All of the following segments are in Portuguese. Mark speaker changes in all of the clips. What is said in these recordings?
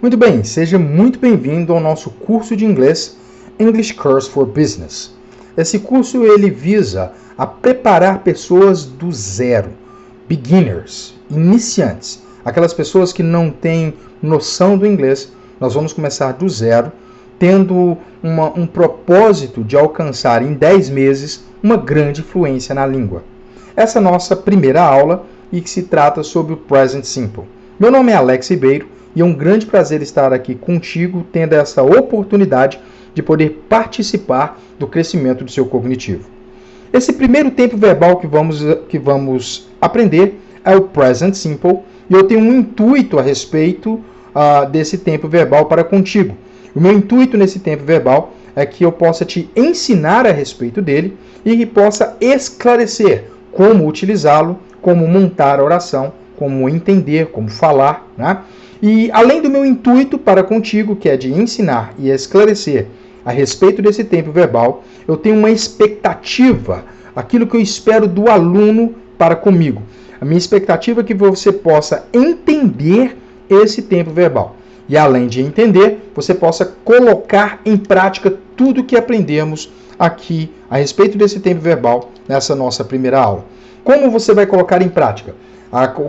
Speaker 1: Muito bem, seja muito bem-vindo ao nosso curso de inglês English Course for Business. Esse curso ele visa a preparar pessoas do zero, beginners, iniciantes, aquelas pessoas que não têm noção do inglês. Nós vamos começar do zero, tendo um propósito de alcançar em 10 meses uma grande fluência na língua. Essa é a nossa primeira aula e que se trata sobre o Present Simple. Meu nome é Alex Ribeiro e é um grande prazer estar aqui contigo, tendo essa oportunidade de poder participar do crescimento do seu cognitivo. Esse primeiro tempo verbal que vamos aprender é o Present Simple e eu tenho um intuito a respeito desse tempo verbal para contigo. O meu intuito nesse tempo verbal é que eu possa te ensinar a respeito dele e que possa esclarecer como utilizá-lo, como montar a oração, como entender, como falar, né? E além do meu intuito para contigo, que é de ensinar e esclarecer a respeito desse tempo verbal, eu tenho uma expectativa, aquilo que eu espero do aluno para comigo. A minha expectativa é que você possa entender esse tempo verbal. E além de entender, você possa colocar em prática tudo que aprendemos aqui a respeito desse tempo verbal nessa nossa primeira aula. Como você vai colocar em prática?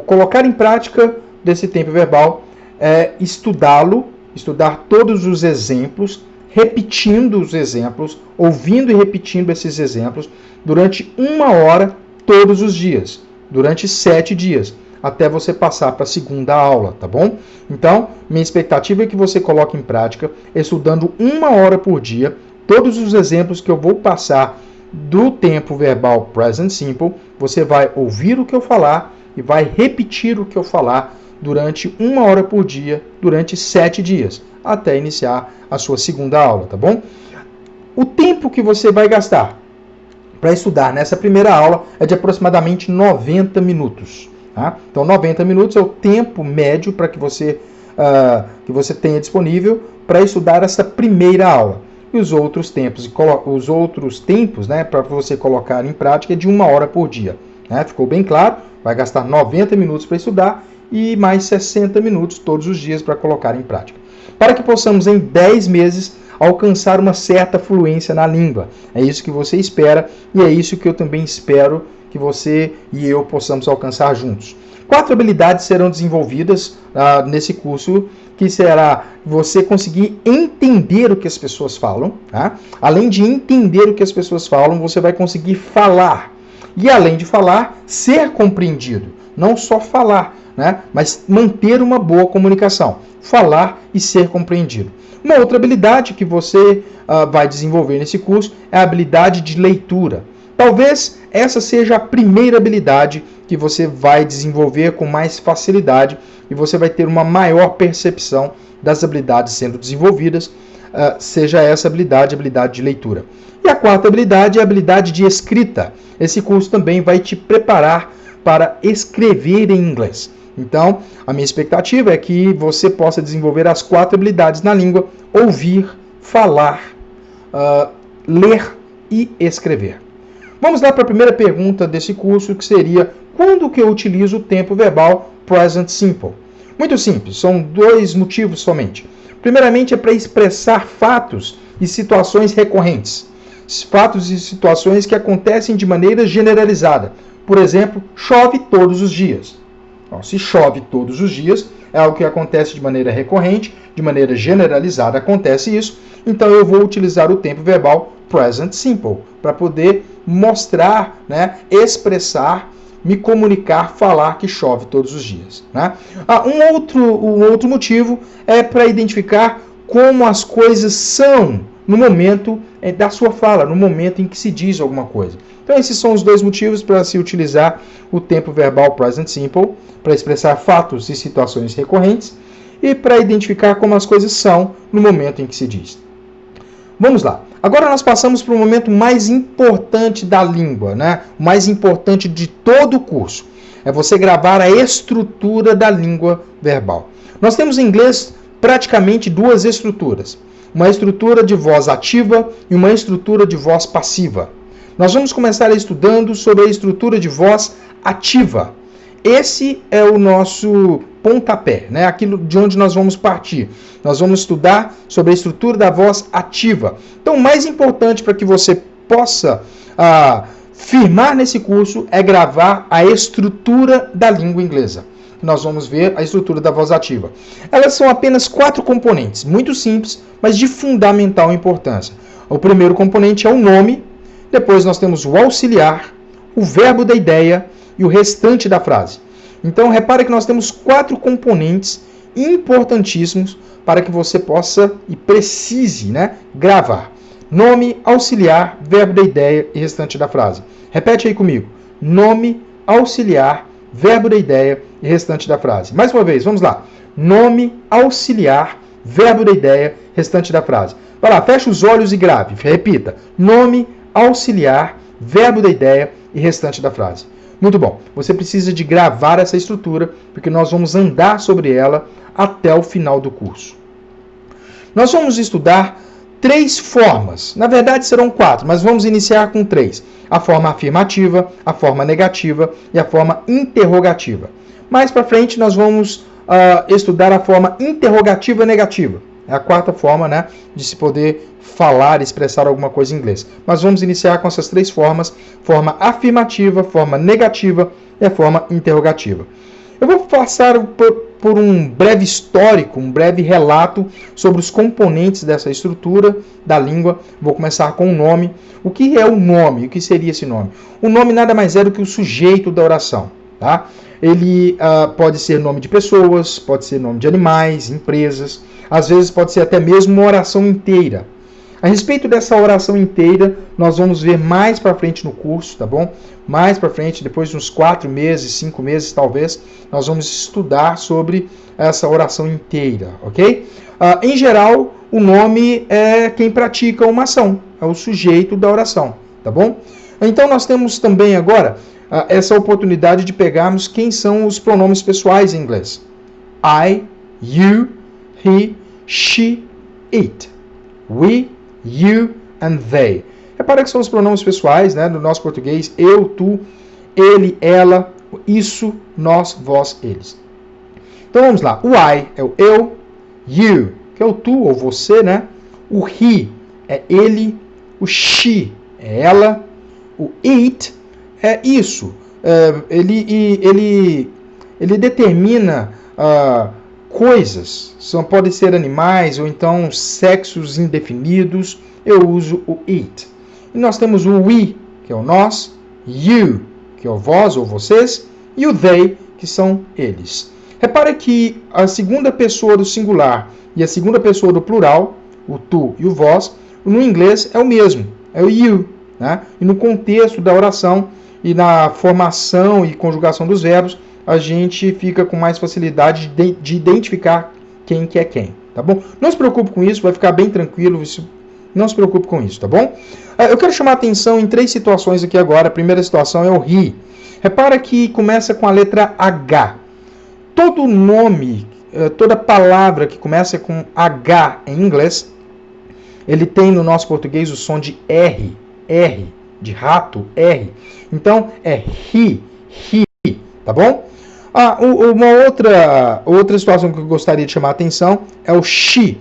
Speaker 1: Colocar em prática desse tempo verbal é estudá-lo, estudar todos os exemplos, repetindo os exemplos, ouvindo e repetindo esses exemplos durante 1 hora todos os dias, durante 7 dias, até você passar para a segunda aula, tá bom? Então, minha expectativa é que você coloque em prática, estudando 1 hora por dia, todos os exemplos que eu vou passar do tempo verbal Present Simple, você vai ouvir o que eu falar e vai repetir o que eu falar durante 1 hora por dia, durante 7 dias, até iniciar a sua segunda aula, tá bom? O tempo que você vai gastar para estudar nessa primeira aula é de aproximadamente 90 minutos. Tá? Então, 90 minutos é o tempo médio para que você tenha disponível para estudar essa primeira aula. E os outros tempos, né, para você colocar em prática é de 1 hora por dia. Né? Ficou bem claro? Vai gastar 90 minutos para estudar e mais 60 minutos todos os dias para colocar em prática. Para que possamos, em 10 meses, alcançar uma certa fluência na língua. É isso que você espera e é isso que eu também espero que você e eu possamos alcançar juntos. 4 habilidades serão desenvolvidas nesse curso, que será você conseguir entender o que as pessoas falam. Tá? Além de entender o que as pessoas falam, você vai conseguir falar. E além de falar, ser compreendido. Não só falar, né? Mas manter uma boa comunicação. Falar e ser compreendido. Uma outra habilidade que você vai desenvolver nesse curso é a habilidade de leitura. Talvez essa seja a primeira habilidade que você vai desenvolver com mais facilidade e você vai ter uma maior percepção das habilidades sendo desenvolvidas, seja essa habilidade, a habilidade de leitura. E a quarta habilidade é a habilidade de escrita. Esse curso também vai te preparar para escrever em inglês. Então, a minha expectativa é que você possa desenvolver as 4 habilidades na língua: ouvir, falar, ler e escrever. Vamos lá para a primeira pergunta desse curso, que seria: quando que eu utilizo o tempo verbal Present Simple? Muito simples, são 2 motivos somente. Primeiramente, é para expressar fatos e situações recorrentes. Fatos e situações que acontecem de maneira generalizada. Por exemplo, chove todos os dias. Então, se chove todos os dias, é algo que acontece de maneira recorrente, de maneira generalizada acontece isso. Então eu vou utilizar o tempo verbal Present Simple para poder mostrar, né, expressar, me comunicar, falar que chove todos os dias. Né? Um outro motivo é para identificar como as coisas são no momento da sua fala, no momento em que se diz alguma coisa. Então esses são os 2 motivos para se utilizar o tempo verbal Present Simple, para expressar fatos e situações recorrentes e para identificar como as coisas são no momento em que se diz. Vamos lá. Agora nós passamos para o momento mais importante da língua, né? O mais importante de todo o curso. É você gravar a estrutura da língua verbal. Nós temos em inglês praticamente 2 estruturas. Uma estrutura de voz ativa e uma estrutura de voz passiva. Nós vamos começar estudando sobre a estrutura de voz ativa. esse é o nosso pontapé, né? Aquilo de onde nós vamos partir. Nós vamos estudar sobre a estrutura da voz ativa. Então, o mais importante para que você possa firmar nesse curso é gravar a estrutura da língua inglesa. Nós vamos ver a estrutura da voz ativa. Elas são apenas 4 componentes, muito simples, mas de fundamental importância. O primeiro componente é o nome, depois nós temos o auxiliar, o verbo da ideia e o restante da frase. Então, repare que nós temos 4 componentes importantíssimos para que você possa e precise, né, gravar. Nome, auxiliar, verbo da ideia e restante da frase. Repete aí comigo. Nome, auxiliar, verbo da ideia e restante da frase. Mais uma vez, vamos lá. Nome, auxiliar, verbo da ideia, restante da frase. Vai lá, fecha os olhos e grave. Repita. Nome, auxiliar, verbo da ideia e restante da frase. Muito bom. Você precisa de gravar essa estrutura, porque nós vamos andar sobre ela até o final do curso. Nós vamos estudar 3 formas. Na verdade, serão 4, mas vamos iniciar com 3. A forma afirmativa, a forma negativa e a forma interrogativa. Mais para frente, nós vamos estudar a forma interrogativa negativa. É a 4ª forma, né, de se poder falar, expressar alguma coisa em inglês. Mas vamos iniciar com essas 3 formas. Forma afirmativa, forma negativa e a forma interrogativa. Eu vou passar por um breve histórico, um breve relato sobre os componentes dessa estrutura da língua. Vou começar com o nome. O que é o nome? O que seria esse nome? O nome nada mais é do que o sujeito da oração. Tá? Ele pode ser nome de pessoas, pode ser nome de animais, empresas. Às vezes pode ser até mesmo uma oração inteira. A respeito dessa oração inteira, nós vamos ver mais para frente no curso, tá bom? Mais para frente, depois de uns 4 meses, 5 meses talvez, nós vamos estudar sobre essa oração inteira, ok? Em geral, o nome é quem pratica uma ação, é o sujeito da oração, tá bom? Então nós temos também agora essa oportunidade de pegarmos quem são os pronomes pessoais em inglês. I, you, he, she, it. We, you and they. Repara que são os pronomes pessoais, né, no nosso português. Eu, tu, ele, ela, isso, nós, vós, eles. Então vamos lá. O I é o eu. You, que é o tu ou você, né? O he é ele. O she é ela. O it é isso. Ele determina coisas. Podem ser animais ou então sexos indefinidos. Eu uso o it. E nós temos o we, que é o nós. You, que é o vós ou vocês. E o they, que são eles. Repara que a segunda pessoa do singular e a segunda pessoa do plural, o tu e o vós, no inglês é o mesmo. É o you. Né? E no contexto da oração e na formação e conjugação dos verbos, a gente fica com mais facilidade de identificar quem que é quem, tá bom? Não se preocupe com isso, vai ficar bem tranquilo, não se preocupe com isso, tá bom? Eu quero chamar a atenção em 3 situações aqui agora. A primeira situação é o he. Repara que começa com a letra H. Todo nome, toda palavra que começa com H em inglês, ele tem no nosso português o som de R. R, de rato, R. Então, é he, tá bom? Uma outra situação que eu gostaria de chamar a atenção é o she.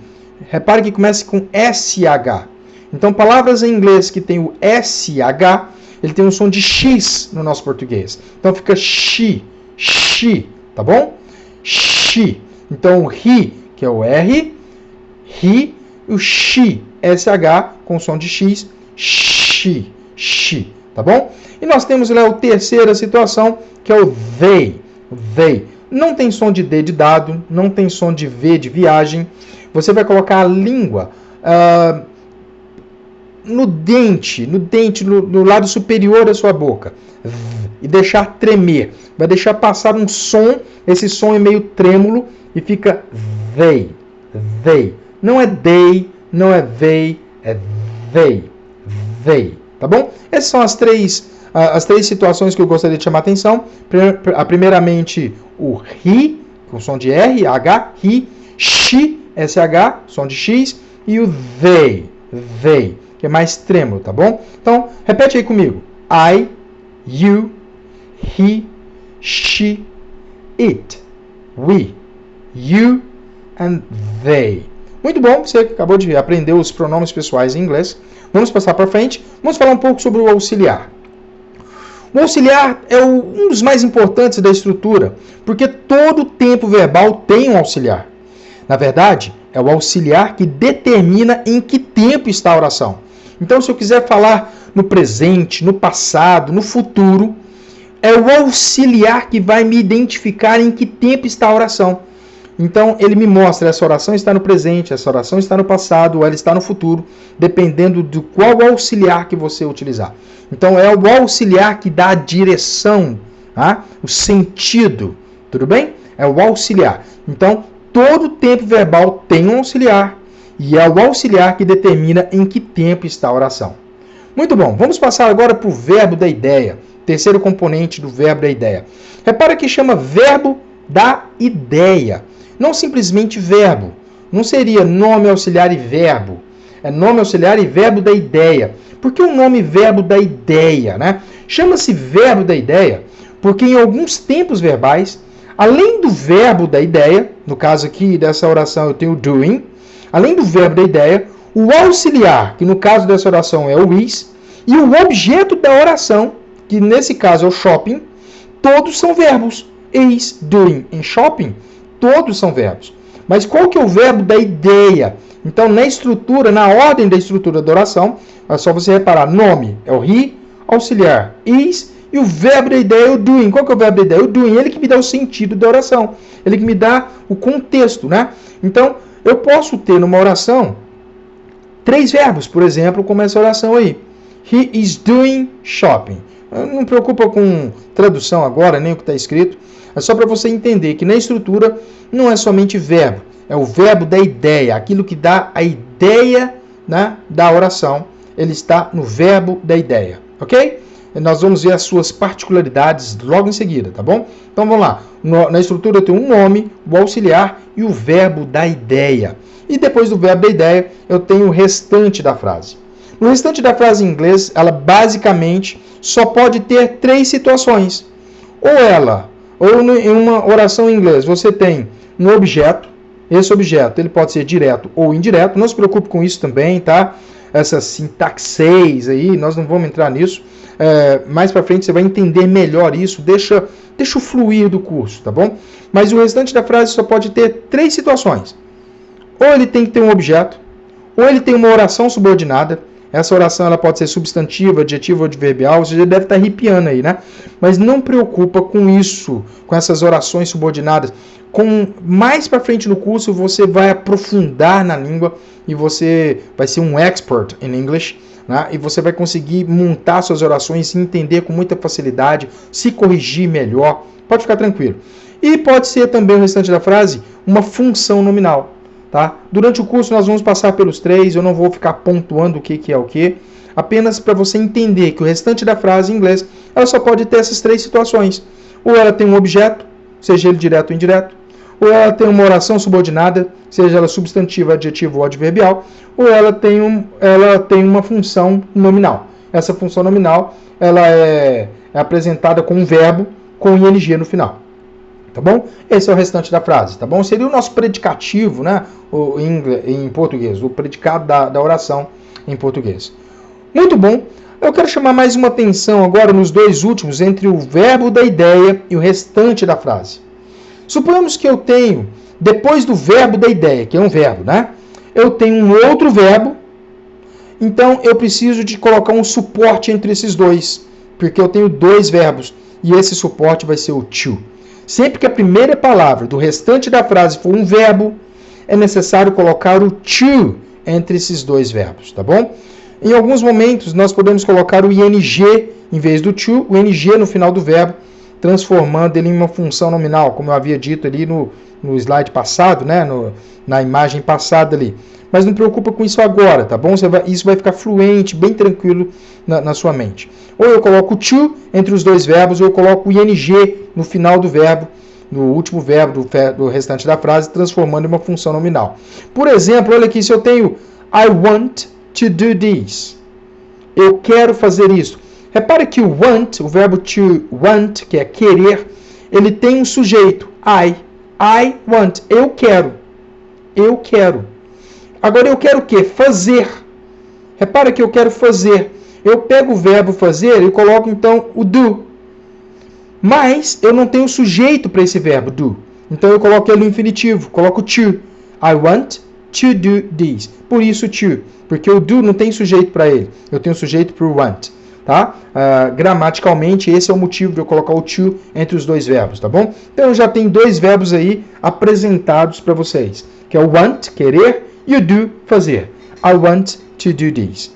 Speaker 1: Repare que começa com SH. Então, palavras em inglês que tem o SH, ele tem um som de X no nosso português. Então, fica she, tá bom? She. Então, o he, que é o R, he, o she, SH, com som de X, she, tá bom? E nós temos lá a terceira situação, que é o they. Não tem som de D de dado, não tem som de V de viagem. Você vai colocar a língua no dente, no lado superior da sua boca. E deixar tremer. Vai deixar passar um som, esse som é meio trêmulo e fica they. Não é they, não é they, é they. Tá bom? Essas são as três situações que eu gostaria de chamar a atenção. Primeiramente, o he, com som de R, H, he, she, SH, som de X, e o they, que é mais trêmulo, tá bom? Então, repete aí comigo. I, you, he, she, it, we, you and they. Muito bom, você acabou de aprender os pronomes pessoais em inglês. Vamos passar para frente. Vamos falar um pouco sobre o auxiliar. O auxiliar é um dos mais importantes da estrutura, porque todo tempo verbal tem um auxiliar. Na verdade, é o auxiliar que determina em que tempo está a oração. Então, se eu quiser falar no presente, no passado, no futuro, é o auxiliar que vai me identificar em que tempo está a oração. Então, ele me mostra, essa oração está no presente, essa oração está no passado, ou ela está no futuro, dependendo de qual auxiliar que você utilizar. Então, é o auxiliar que dá a direção, tá? O sentido, tudo bem? É o auxiliar. Então, todo tempo verbal tem um auxiliar, e é o auxiliar que determina em que tempo está a oração. Muito bom, vamos passar agora para o verbo da ideia, terceiro componente do verbo da ideia. Repara que chama verbo da ideia. Não simplesmente verbo. Não seria nome, auxiliar e verbo. É nome, auxiliar e verbo da ideia. Por que o nome verbo da ideia, né? Chama-se verbo da ideia porque em alguns tempos verbais, além do verbo da ideia, no caso aqui dessa oração eu tenho doing, além do verbo da ideia, o auxiliar, que no caso dessa oração é o is, e o objeto da oração, que nesse caso é o shopping, todos são verbos. Is, doing e shopping, todos são verbos. Mas qual que é o verbo da ideia? Então, na estrutura, na ordem da estrutura da oração, é só você reparar, nome é o he, auxiliar is, e o verbo da ideia é o doing. Qual que é o verbo da ideia? O doing, ele que me dá o sentido da oração. Ele que me dá o contexto, né? Então, eu posso ter numa oração 3 verbos, por exemplo, como essa oração aí. He is doing shopping. Não preocupa com tradução agora, nem o que está escrito. É só para você entender que na estrutura não é somente verbo, é o verbo da ideia, aquilo que dá a ideia, né, da oração. Ele está no verbo da ideia, ok? E nós vamos ver as suas particularidades logo em seguida, tá bom? Então vamos lá. Na estrutura eu tenho um nome, o auxiliar e o verbo da ideia. E depois do verbo da ideia eu tenho o restante da frase. No restante da frase em inglês, ela basicamente só pode ter 3 situações. Ou em uma oração em inglês, você tem um objeto. Esse objeto ele pode ser direto ou indireto. Não se preocupe com isso também, tá? Essas sintaxes aí, nós não vamos entrar nisso. Mais para frente você vai entender melhor isso. Deixa o fluir do curso, tá bom? Mas o restante da frase só pode ter 3 situações. Ou ele tem que ter um objeto, ou ele tem uma oração subordinada. Essa oração ela pode ser substantiva, adjetiva ou adverbial. Você já deve estar arrepiando aí, né? Mas não preocupa com isso, com essas orações subordinadas. Mais para frente no curso você vai aprofundar na língua e você vai ser um expert in English, né? E você vai conseguir montar suas orações e entender com muita facilidade, se corrigir melhor. Pode ficar tranquilo. E pode ser também o restante da frase uma função nominal. Tá? Durante o curso nós vamos passar pelos 3, eu não vou ficar pontuando o que é o que, apenas para você entender que o restante da frase em inglês ela só pode ter essas 3 situações. Ou ela tem um objeto, seja ele direto ou indireto, ou ela tem uma oração subordinada, seja ela substantiva, adjetiva ou adverbial, ou ela tem uma função nominal. Essa função nominal ela é apresentada com um verbo com ing no final. Tá bom? Esse é o restante da frase, tá bom? Seria o nosso predicativo, né? Em português, o predicado da oração em português. Muito bom. Eu quero chamar mais uma atenção agora nos 2 últimos, entre o verbo da ideia e o restante da frase. Suponhamos que eu tenho, depois do verbo da ideia, que é um verbo, né? Eu tenho um outro verbo, então eu preciso de colocar um suporte entre esses 2, porque eu tenho 2 verbos, e esse suporte vai ser o to. Sempre que a primeira palavra do restante da frase for um verbo, é necessário colocar o to entre esses 2 verbos, tá bom? Em alguns momentos, nós podemos colocar o ing em vez do to, o ing no final do verbo, transformando ele em uma função nominal, como eu havia dito ali no slide passado, né? Na imagem passada ali. Mas não preocupa com isso agora, tá bom? Isso vai ficar fluente, bem tranquilo na sua mente. Ou eu coloco o to entre os 2 verbos, ou eu coloco o ing no final do verbo, no último verbo do restante da frase, transformando em uma função nominal. Por exemplo, olha aqui, se eu tenho I want to do this. Eu quero fazer isso. Repare que o want, o verbo to want, que é querer, ele tem um sujeito, I. I want, eu quero. Eu quero. Agora eu quero o quê? Fazer. Repara que eu quero fazer. Eu pego o verbo fazer e coloco então o do. Mas eu não tenho sujeito para esse verbo do. Então eu coloco ele no infinitivo, coloco to. I want to do this. Por isso to, porque o do não tem sujeito para ele. Eu tenho sujeito para o want. Tá? Gramaticalmente, esse é o motivo de eu colocar o to entre os dois verbos, tá bom? Então eu já tenho dois verbos aí apresentados para vocês, que é o want, querer, e o do, fazer. I want to do this.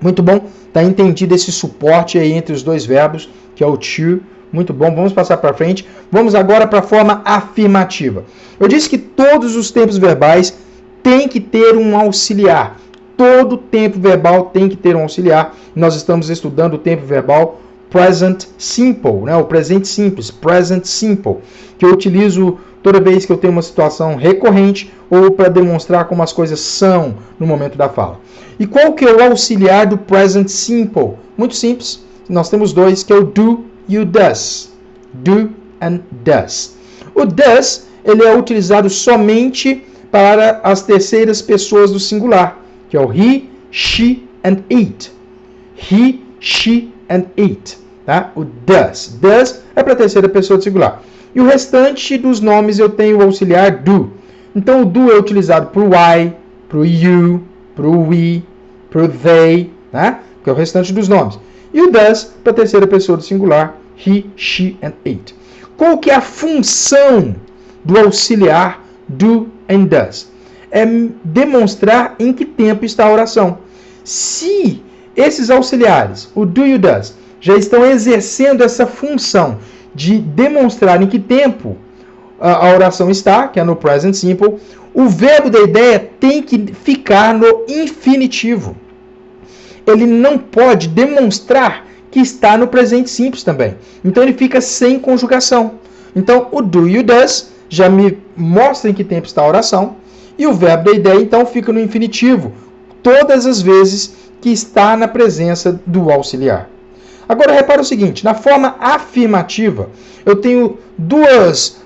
Speaker 1: Muito bom, tá entendido esse suporte aí entre os dois verbos, que é o to. Muito bom, vamos passar para frente. Vamos agora para a forma afirmativa. Eu disse que todos os tempos verbais têm que ter um auxiliar. Todo tempo verbal tem que ter um auxiliar. Nós estamos estudando o tempo verbal present simple, né? O presente simples, present simple, que eu utilizo toda vez que eu tenho uma situação recorrente ou para demonstrar como as coisas são no momento da fala. E qual que é o auxiliar do present simple? Muito simples. Nós temos dois, que é o do e o does. Do and does. O does, ele é utilizado somente para as terceiras pessoas do singular, que é o he, she and it. He, she and it. Tá? O does. Does é para a terceira pessoa do singular. E o restante dos nomes eu tenho o auxiliar do. Então o do é utilizado para o I, para o you, para o we, para o they, tá? Que é o restante dos nomes. E o does para a terceira pessoa do singular, he, she and it. Qual que é a função do auxiliar do and does? É demonstrar em que tempo está a oração. Se esses auxiliares, o do e o does, já estão exercendo essa função de demonstrar em que tempo a oração está, que é no present simple, o verbo da ideia tem que ficar no infinitivo. Ele não pode demonstrar que está no presente simples também. Então ele fica sem conjugação. Então o do e o does já me mostram em que tempo está a oração. E o verbo da ideia, então, fica no infinitivo, todas as vezes que está na presença do auxiliar. Agora, repara o seguinte, na forma afirmativa, eu tenho duas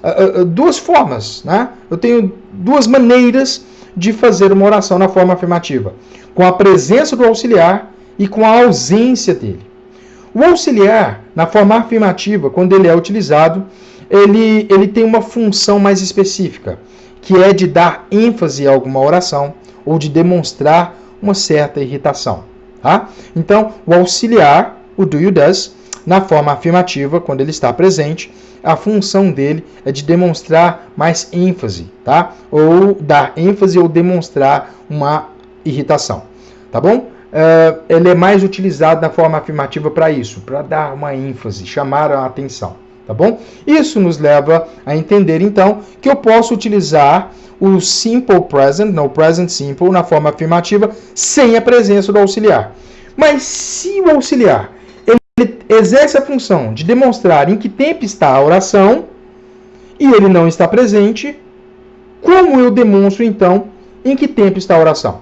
Speaker 1: formas, né? Eu tenho duas maneiras de fazer uma oração na forma afirmativa, com a presença do auxiliar e com a ausência dele. O auxiliar, na forma afirmativa, quando ele é utilizado, ele tem uma função mais específica, que é de dar ênfase a alguma oração ou de demonstrar uma certa irritação. Tá? Então, o auxiliar, o do e o does, na forma afirmativa, quando ele está presente, a função dele é de demonstrar mais ênfase, tá? Ou dar ênfase ou demonstrar uma irritação. Tá bom? Ele é mais utilizado na forma afirmativa para isso, para dar uma ênfase, chamar a atenção. Tá bom? Isso nos leva a entender, então, que eu posso utilizar o simple present, o present simple, na forma afirmativa, sem a presença do auxiliar. Mas se o auxiliar ele exerce a função de demonstrar em que tempo está a oração e ele não está presente, como eu demonstro, então, em que tempo está a oração?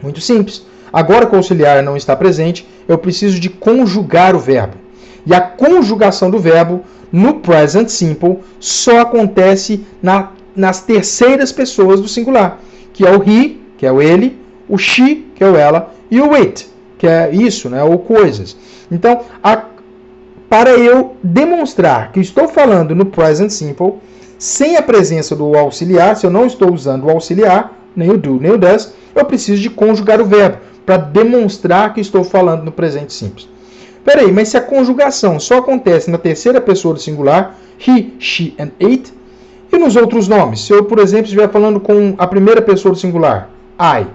Speaker 1: Muito simples. Agora que o auxiliar não está presente, eu preciso de conjugar o verbo. E a conjugação do verbo no present simple só acontece nas terceiras pessoas do singular, que é o he, que é o ele, o she, que é o ela, e o it, que é isso, né, ou coisas. Então, para eu demonstrar que estou falando no present simple, sem a presença do auxiliar, se eu não estou usando o auxiliar, nem o do, nem o does, eu preciso de conjugar o verbo, para demonstrar que estou falando no presente simples. Peraí, mas se a conjugação só acontece na terceira pessoa do singular, he, she and it, e nos outros nomes? Se eu, por exemplo, estiver falando com a primeira pessoa do singular, I,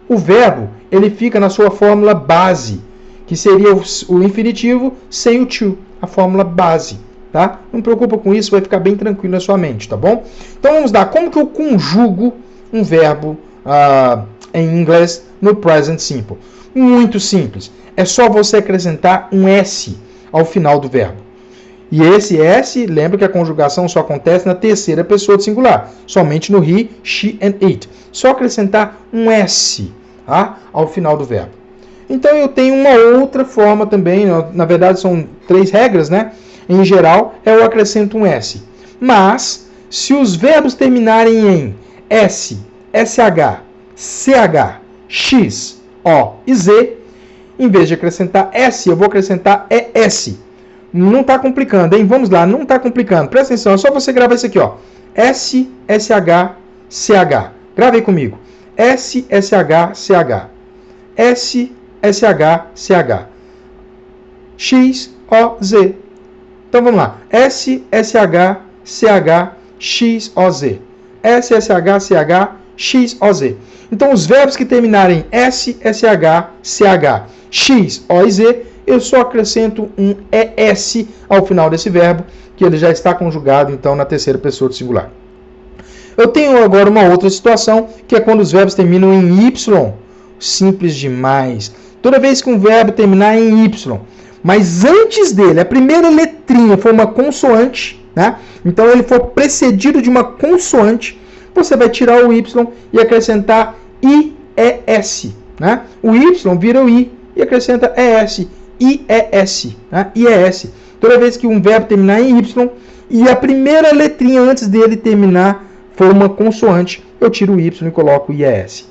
Speaker 1: o verbo ele fica na sua fórmula base, que seria o infinitivo sem o to, a fórmula base. Tá? Não preocupa com isso, vai ficar bem tranquilo na sua mente, tá bom? Então vamos lá, como que eu conjugo um verbo em inglês no present simple? Muito simples. É só você acrescentar um S ao final do verbo. E esse S, lembra que a conjugação só acontece na terceira pessoa do singular. Somente no he, she and it. Só acrescentar um S ao final do verbo. Então eu tenho uma outra forma também, na verdade são 3 regras, né? Em geral, eu acrescento um S. Mas, se os verbos terminarem em S, SH, CH, X, O e Z, em vez de acrescentar S, eu vou acrescentar ES. Não está complicando, hein? Vamos lá, não está complicando. Presta atenção, é só você gravar isso aqui, ó. S, SH, CH. Grava aí comigo. S, SH, CH. S, SH, CH. X, O, Z. Então vamos lá. S, SH, CH, X, O, Z. S, SH, CH, X, O, Z. Então os verbos que terminarem S, SH, CH, X, O e Z, eu só acrescento um ES ao final desse verbo, que ele já está conjugado, então, na terceira pessoa do singular. Eu tenho agora uma outra situação, que é quando os verbos terminam em Y. Simples demais. Toda vez que um verbo terminar em Y, mas antes dele, a primeira letrinha for uma consoante, né? Então ele for precedido de uma consoante, você vai tirar o Y e acrescentar IES. Né? O Y vira o I e acrescenta ES. IES. Né? IES. Toda vez que um verbo terminar em Y e a primeira letrinha antes dele terminar for uma consoante, eu tiro o Y e coloco o IES.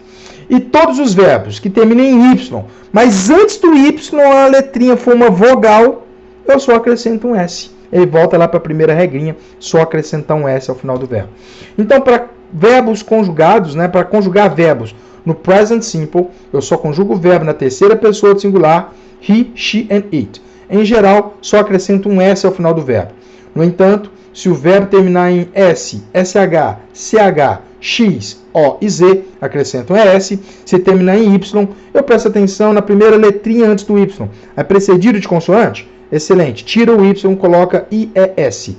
Speaker 1: E todos os verbos que terminem em Y, mas antes do Y a letrinha for uma vogal, eu só acrescento um S. Ele volta lá para a primeira regrinha, só acrescentar um S ao final do verbo. Então, para verbos conjugados, né, para conjugar verbos no present simple, eu só conjugo o verbo na terceira pessoa do singular, he, she and it. Em geral, só acrescento um S ao final do verbo. No entanto, se o verbo terminar em S, SH, CH, X, O e Z, acrescento um ES. Se terminar em Y, eu presto atenção na primeira letrinha antes do Y. É precedido de consoante? Excelente. Tira o Y, coloca IES.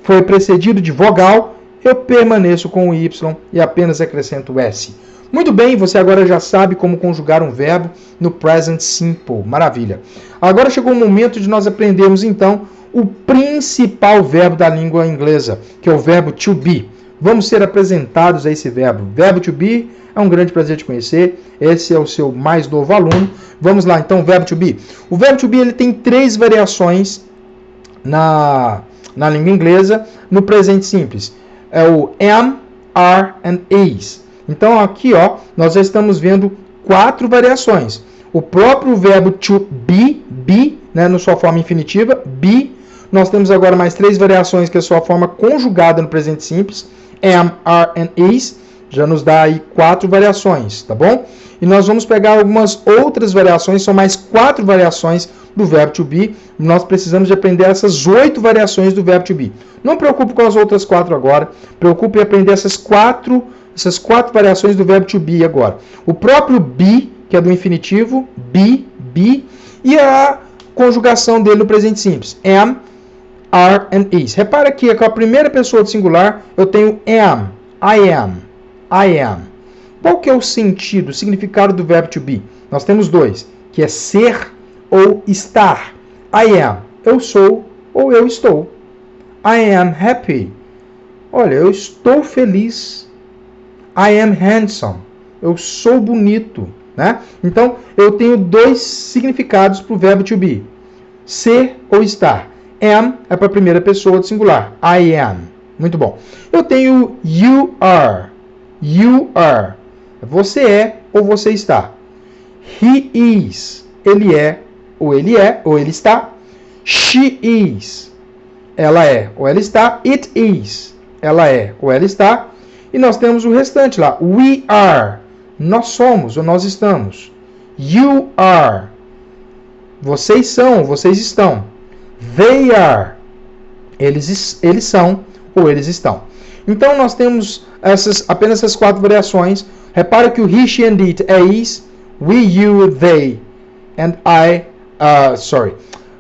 Speaker 1: Foi precedido de vogal, eu permaneço com o Y e apenas acrescento o S. Muito bem, você agora já sabe como conjugar um verbo no present simple. Maravilha. Agora chegou o momento de nós aprendermos, então, o principal verbo da língua inglesa, que é o verbo to be. Vamos ser apresentados a esse verbo. Verbo to be é um grande prazer te conhecer. Esse é o seu mais novo aluno. Vamos lá, então, verbo to be. O verbo to be ele tem 3 variações na língua inglesa no presente simples. É o am, are and is. Então, aqui, ó, nós já estamos vendo 4 variações. O próprio verbo to be, né, na sua forma infinitiva, be. Nós temos agora mais 3 variações, que é a sua forma conjugada no presente simples. Am, are and is. Já nos dá aí 4 variações, tá bom? E nós vamos pegar algumas outras variações, são mais 4 variações do verbo to be. Nós precisamos de aprender essas 8 variações do verbo to be. Não preocupe com as outras 4 agora. Preocupe em aprender essas quatro variações do verbo to be agora. O próprio be, que é do infinitivo, be, e a conjugação dele no presente simples. Am, are and is. Repara que com a primeira pessoa do singular eu tenho am, I am. Qual que é o sentido, o significado do verbo to be? Nós temos 2, que é ser ou estar. I am, eu sou ou eu estou. I am happy. Olha, eu estou feliz. I am handsome. Eu sou bonito. Né? Então, eu tenho 2 significados para o verbo to be. Ser ou estar. Am é para a primeira pessoa do singular. I am. Muito bom. Eu tenho you are. You are. Você é ou você está. He is. Ele é ou ele está. She is. Ela é ou ela está. It is. Ela é ou ela está. E nós temos o restante lá. We are. Nós somos ou nós estamos. You are. Vocês são ou vocês estão. They are. Eles são ou eles estão. Então nós temos apenas essas 4 variações. Repara que o he, she and it é is. We, you, they and I.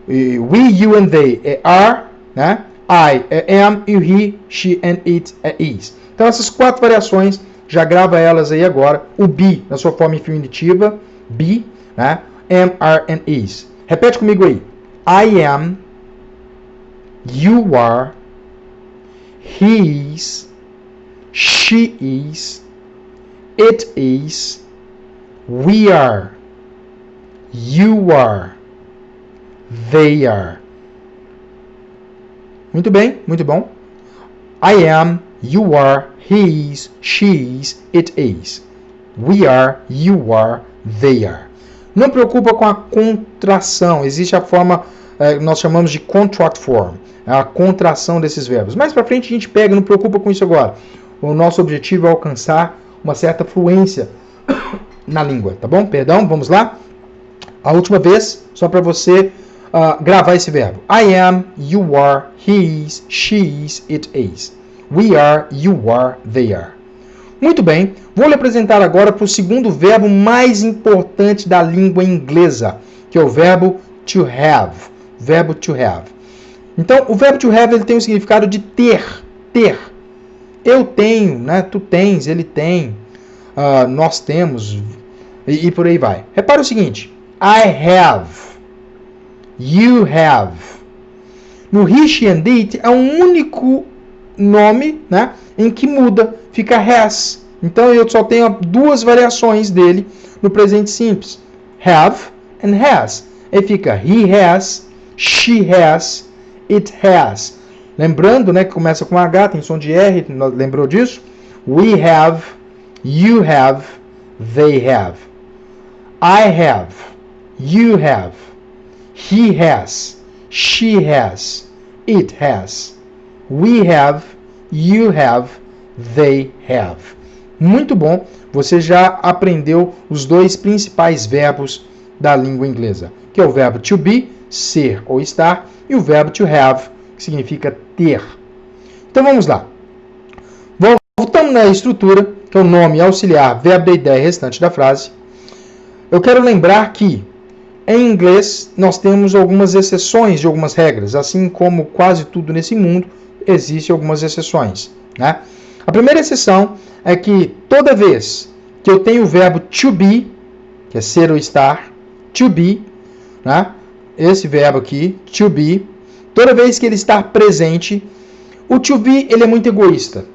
Speaker 1: We, you and they é are. Né? I é am e o he, she and it é is. Então essas 4 variações, já grava elas aí agora. O be na sua forma infinitiva. Be. Né? Am, are and is. Repete comigo aí. I am. You are. He is. She is. It is. We are. You are. They are. Muito bem, muito bom. I am, you are, he is, she is, it is. We are, you are, they are. Não preocupa com a contração. Existe a forma, nós chamamos de contract form, a contração desses verbos. Mais para frente a gente pega, não preocupa com isso agora. O nosso objetivo é alcançar uma certa fluência na língua, tá bom? Perdão, vamos lá. A última vez, só para você gravar esse verbo. I am, you are, he is, she is, it is. We are, you are, they are. Muito bem, vou lhe apresentar agora para o segundo verbo mais importante da língua inglesa, que é o verbo to have. Verbo to have. Então, o verbo to have ele tem o significado de ter. Ter. Eu tenho, né? Tu tens, ele tem, nós temos, e por aí vai. Repara o seguinte. I have. You have. No he, she and it é um único nome, né, em que muda, fica has. Então eu só tenho duas variações dele no presente simples. Have and has. Aí fica he has, she has, it has. Lembrando, né, que começa com H, tem som de R, lembrou disso? We have, you have, they have. I have, you have, he has, she has, it has. We have, you have, they have. Muito bom, você já aprendeu os dois principais verbos da língua inglesa, que é o verbo to be, ser ou estar, e o verbo to have, que significa ter. Então vamos lá. Voltamos na estrutura, que é o nome auxiliar, verbo da ideia restante da frase. Eu quero lembrar que, em inglês, nós temos algumas exceções de algumas regras, assim como quase tudo nesse mundo, existem algumas exceções, né? A primeira exceção é que toda vez que eu tenho o verbo to be, que é ser ou estar, to be, né? Esse verbo aqui, to be, toda vez que ele está presente, o to be ele é muito egoísta.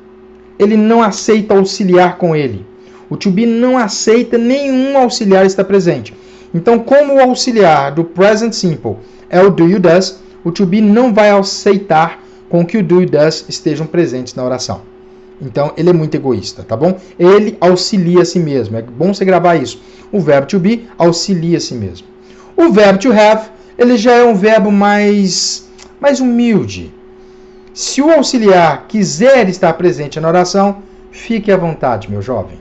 Speaker 1: Ele não aceita auxiliar com ele. O to be não aceita nenhum auxiliar estar presente. Então, como o auxiliar do present simple é o do, you, does, o to be não vai aceitar com que o do e does estejam presentes na oração. Então, ele é muito egoísta, tá bom? Ele auxilia a si mesmo. É bom você gravar isso. O verbo to be auxilia a si mesmo. O verbo to have, ele já é um verbo mais humilde. Se o auxiliar quiser estar presente na oração, fique à vontade, meu jovem.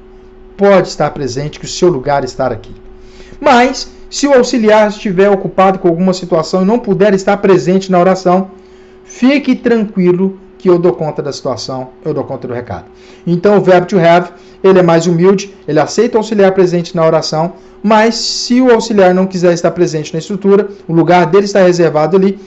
Speaker 1: Pode estar presente, que o seu lugar está aqui. Mas, se o auxiliar estiver ocupado com alguma situação e não puder estar presente na oração, fique tranquilo que eu dou conta da situação, eu dou conta do recado. Então, o verbo to have, ele é mais humilde, ele aceita o auxiliar presente na oração, mas se o auxiliar não quiser estar presente na estrutura, o lugar dele está reservado ali,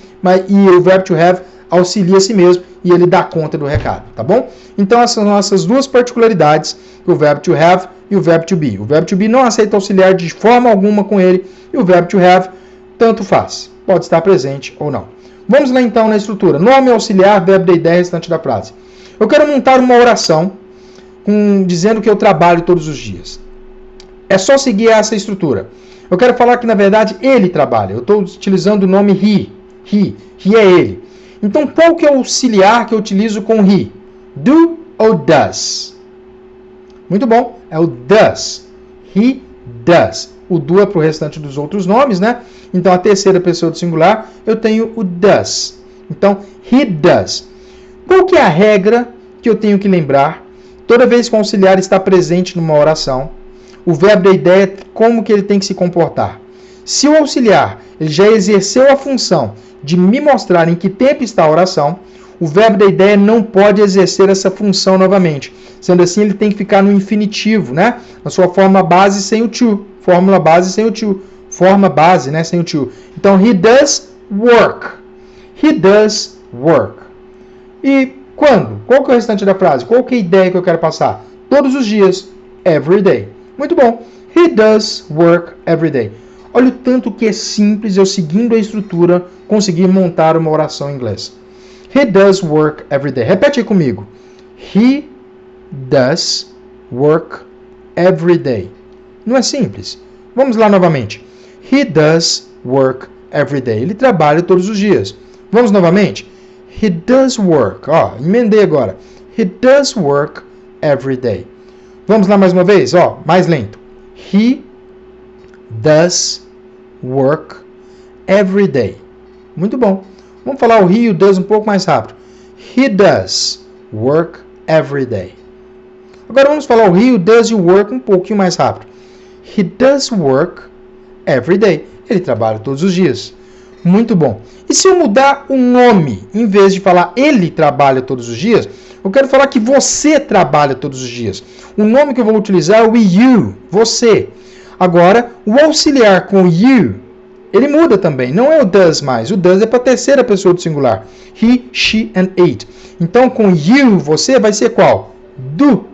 Speaker 1: e o verbo to have auxilia a si mesmo e ele dá conta do recado, tá bom? Então, essas são nossas duas particularidades, o verbo to have e o verbo to be. O verbo to be não aceita auxiliar de forma alguma com ele, e o verbo to have, tanto faz, pode estar presente ou não. Vamos lá então na estrutura. Nome auxiliar, verbo da ideia restante da frase. Eu quero montar uma oração dizendo que eu trabalho todos os dias. É só seguir essa estrutura. Eu quero falar que, na verdade, ele trabalha. Eu estou utilizando o nome he. He é ele. Então, qual que é o auxiliar que eu utilizo com he? Do ou does? Muito bom. É o does. He does. O do é para o restante dos outros nomes, né? Então, a terceira pessoa do singular, eu tenho o does. Então, he does. Qual que é a regra que eu tenho que lembrar? Toda vez que o auxiliar está presente numa oração, o verbo da ideia, como que ele tem que se comportar? Se o auxiliar ele já exerceu a função de me mostrar em que tempo está a oração, o verbo da ideia não pode exercer essa função novamente. Sendo assim, ele tem que ficar no infinitivo, né? Na sua forma base sem o to. Fórmula base sem o to. Forma base, né? Sem o to. Então, he does work. He does work. E quando? Qual que é o restante da frase? Qual que é a ideia que eu quero passar? Todos os dias. Every day. Muito bom. He does work every day. Olha o tanto que é simples eu, seguindo a estrutura, conseguir montar uma oração em inglês. He does work every day. Repete aí comigo. He does work every day. Não é simples? Vamos lá novamente. He does work every day. Ele trabalha todos os dias. Vamos novamente. He does work. Ó, emendei agora. He does work every day. Vamos lá mais uma vez, ó, mais lento. He does work every day. Muito bom. Vamos falar o he e o does um pouco mais rápido. He does work every day. Agora vamos falar o he, o does e o work um pouquinho mais rápido. He does work every day. Ele trabalha todos os dias. Muito bom. E se eu mudar o nome, em vez de falar ele trabalha todos os dias, eu quero falar que você trabalha todos os dias. O nome que eu vou utilizar é o you, você. Agora, o auxiliar com you, ele muda também. Não é o does mais. O does é para a terceira pessoa do singular. He, she and it. Então, com you, você vai ser qual? Do.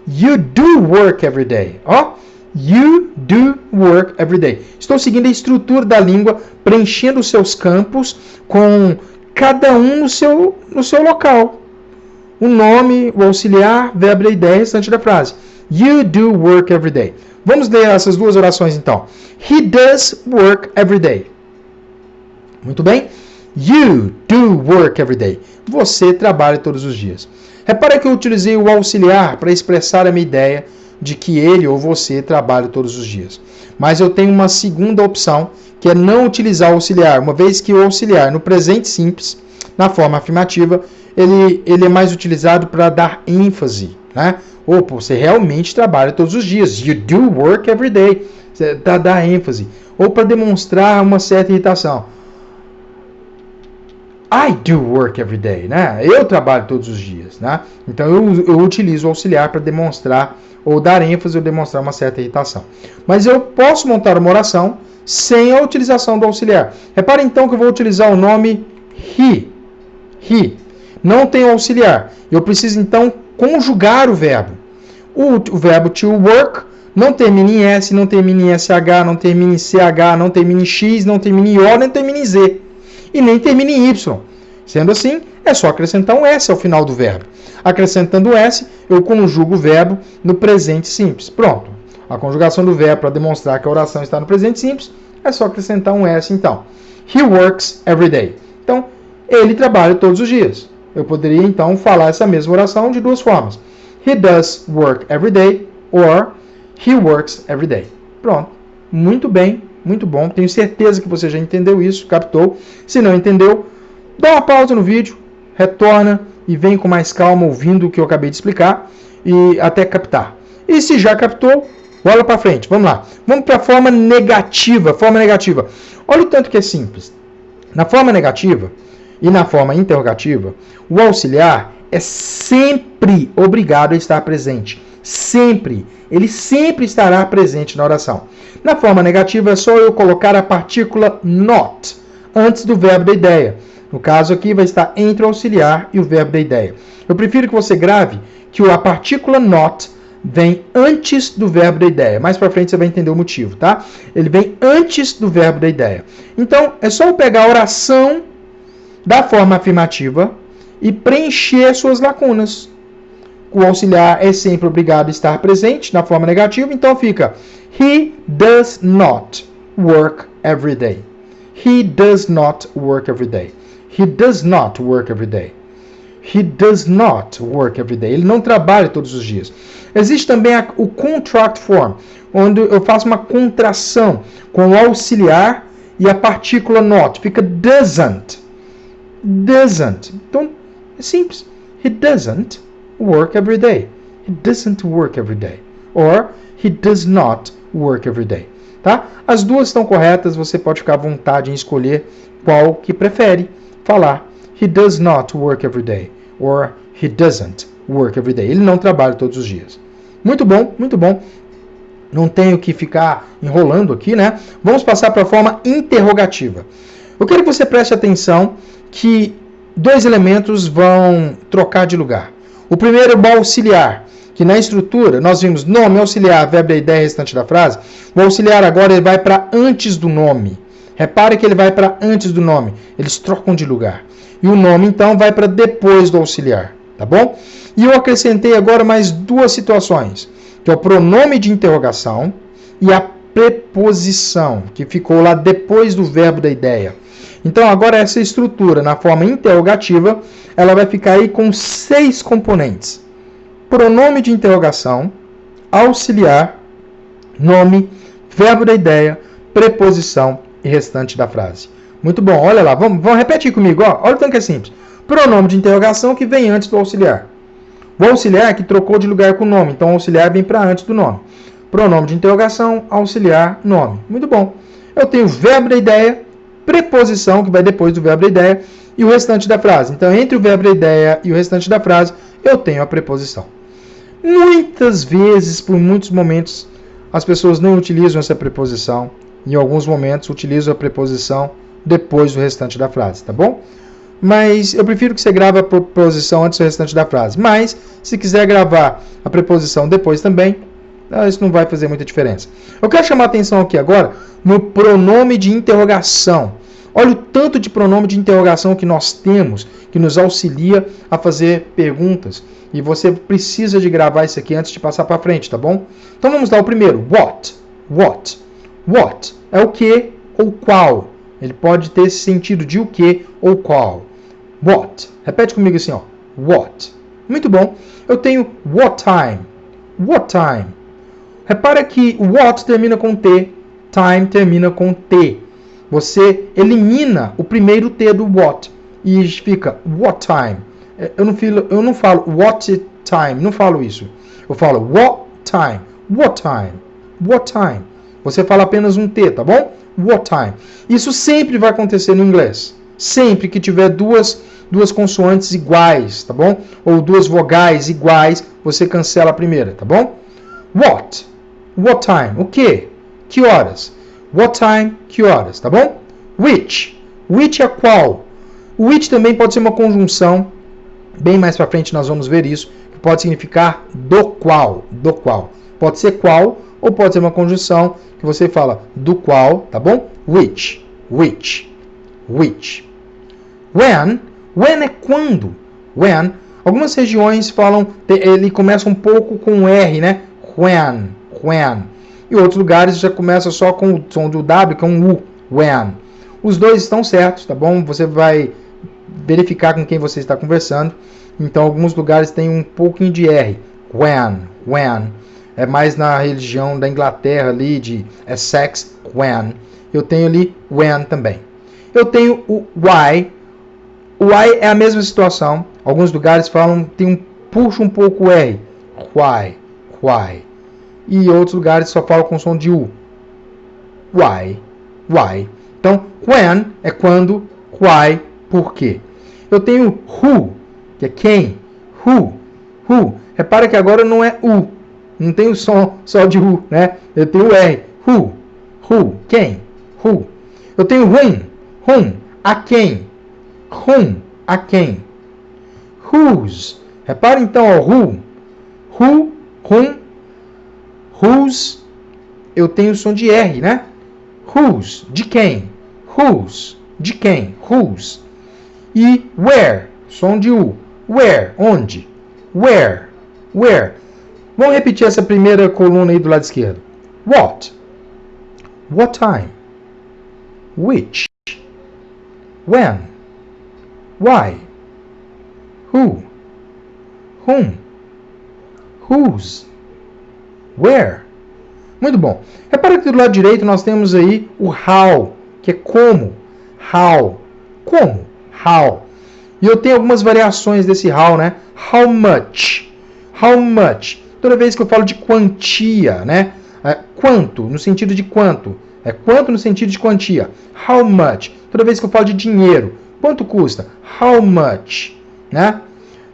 Speaker 1: You do work every day. Ó. You do work every day. Estou seguindo a estrutura da língua, preenchendo os seus campos com cada um no seu local. O nome, o auxiliar, verbo da ideia, restante da frase. You do work every day. Vamos ler essas duas orações então. He does work every day. Muito bem. You do work every day. Você trabalha todos os dias. Repara que eu utilizei o auxiliar para expressar a minha ideia de que ele ou você trabalha todos os dias. Mas eu tenho uma segunda opção, que é não utilizar o auxiliar, uma vez que o auxiliar no presente simples, na forma afirmativa, ele é mais utilizado para dar ênfase, né? Ou você realmente trabalha todos os dias. You do work every day. Para dar ênfase. Ou para demonstrar uma certa irritação. I do work every day, né? Eu trabalho todos os dias, né? Então eu utilizo o auxiliar para demonstrar ou dar ênfase ou demonstrar uma certa irritação. Mas eu posso montar uma oração sem a utilização do auxiliar. Repare então que eu vou utilizar o nome he. He. Não tem auxiliar. Eu preciso então conjugar o verbo. O verbo to work não termina em S, não termina em SH, não termina em CH, não termina em X, não termina em O, nem termina em Z. E nem termina em Y. Sendo assim, é só acrescentar um S ao final do verbo. Acrescentando o S, eu conjugo o verbo no presente simples. Pronto. A conjugação do verbo para demonstrar que a oração está no presente simples, é só acrescentar um S então. He works every day. Então, ele trabalha todos os dias. Eu poderia então falar essa mesma oração de duas formas. He does work every day or he works every day. Pronto. Muito bem, muito bom. Tenho certeza que você já entendeu isso, captou. Se não entendeu, dá uma pausa no vídeo, retorna e vem com mais calma ouvindo o que eu acabei de explicar e até captar. E se já captou, bola para frente. Vamos lá. Vamos para a forma negativa. Forma negativa. Olha o tanto que é simples. Na forma negativa e na forma interrogativa, o auxiliar é sempre obrigado a estar presente. Sempre. Ele sempre estará presente na oração. Na forma negativa, é só eu colocar a partícula not antes do verbo da ideia. No caso aqui, vai estar entre o auxiliar e o verbo da ideia. Eu prefiro que você grave que a partícula not vem antes do verbo da ideia. Mais para frente você vai entender o motivo, tá? Ele vem antes do verbo da ideia. Então, é só eu pegar a oração da forma afirmativa e preencher suas lacunas. O auxiliar é sempre obrigado a estar presente na forma negativa, então fica He does not work every day. He does not work every day. He does not work every day. He does not work every day. Ele não trabalha todos os dias. Existe também o contract form, onde eu faço uma contração com o auxiliar e a partícula not. Fica doesn't. Doesn't. Então, é simples. He doesn't work every day. He doesn't work every day. Or, he does not work every day. Tá? As duas estão corretas, você pode ficar à vontade em escolher qual que prefere falar. He does not work every day. Or, he doesn't work every day. Ele não trabalha todos os dias. Muito bom, muito bom. Não tenho que ficar enrolando aqui, né? Vamos passar para a forma interrogativa. Eu quero que você preste atenção que dois elementos vão trocar de lugar. O primeiro é o auxiliar, que na estrutura nós vimos nome, auxiliar, verbo da ideia restante da frase. O auxiliar agora ele vai para antes do nome. Repare que ele vai para antes do nome. Eles trocam de lugar. E o nome, então, vai para depois do auxiliar. Tá bom? E eu acrescentei agora mais duas situações, que é o pronome de interrogação e a preposição, que ficou lá depois do verbo da ideia. Então, agora essa estrutura, na forma interrogativa, ela vai ficar aí com 6 componentes. Pronome de interrogação, auxiliar, nome, verbo da ideia, preposição e restante da frase. Muito bom, olha lá, vamos repetir comigo, ó. Olha o tanto que é simples. Pronome de interrogação que vem antes do auxiliar. O auxiliar é que trocou de lugar com o nome, então o auxiliar vem para antes do nome. Pronome de interrogação, auxiliar, nome. Muito bom. Eu tenho o verbo da ideia, preposição, que vai depois do verbo da ideia, e o restante da frase. Então, entre o verbo da ideia e o restante da frase, eu tenho a preposição. Muitas vezes, por muitos momentos, as pessoas não utilizam essa preposição. Em alguns momentos, utilizam a preposição depois do restante da frase, tá bom? Mas eu prefiro que você grave a preposição antes do restante da frase. Mas, se quiser gravar a preposição depois também, isso não vai fazer muita diferença. Eu quero chamar a atenção aqui agora no pronome de interrogação. Olha o tanto de pronome de interrogação que nós temos, que nos auxilia a fazer perguntas. E você precisa de gravar isso aqui antes de passar para frente, tá bom? Então vamos lá, o primeiro. What? What? What é o que ou qual. Ele pode ter esse sentido de o que ou qual. What. Repete comigo assim, ó. What. Muito bom. Eu tenho what time. What time. Repara que what termina com T, time termina com T. Você elimina o primeiro T do what e fica what time. Eu não falo what time, não falo isso. Eu falo what time, what time, what time. Você fala apenas um T, tá bom? What time. Isso sempre vai acontecer no inglês. Sempre que tiver duas consoantes iguais, tá bom? Ou duas vogais iguais, você cancela a primeira, tá bom? What? What time? O que? Que horas? What time? Que horas? Tá bom? Which? Which é qual? O which também pode ser uma conjunção. Bem mais pra frente nós vamos ver isso. Que pode significar do qual. Do qual. Pode ser qual ou pode ser uma conjunção que você fala do qual, tá bom? Which. Which. Which. When. When é quando. When. Algumas regiões falam, ele começa um pouco com R, né? When. When. E outros lugares já começa só com o som do W, que é um U. When. Os dois estão certos, tá bom? Você vai verificar com quem você está conversando. Então, alguns lugares tem um pouquinho de R. When. When. É mais na região da Inglaterra ali, de Essex. When. Eu tenho ali when também. Eu tenho o why. O why é a mesma situação. Alguns lugares falam, puxa um pouco o R. Why. Why. E outros lugares só falam com som de U. Why. Why. Então, when é quando, why, por quê. Eu tenho who, que é quem. Who. Who. Repara que agora não é U. Não tem o som só de U, né? Eu tenho o R. Who. Who. Quem. Who. Eu tenho whom. Whom. A quem. Whom. A quem. Whose. Repara então, ó, who. Who. Whom. Whose. Eu tenho o som de R, né? Whose. De quem. Whose. De quem. Whose. E where. Som de U. Where. Onde. Where. Where. Vamos repetir essa primeira coluna aí do lado esquerdo. What. What time. Which. When. Why. Who. Whom. Whose. Where. Muito bom. Repara que do lado direito nós temos aí o how, que é como. How. Como. How. E eu tenho algumas variações desse how, né? How much. How much. Toda vez que eu falo de quantia, né? Quanto, no sentido de quanto. Quanto no sentido de quantia. How much. Toda vez que eu falo de dinheiro. Quanto custa? How much. Né?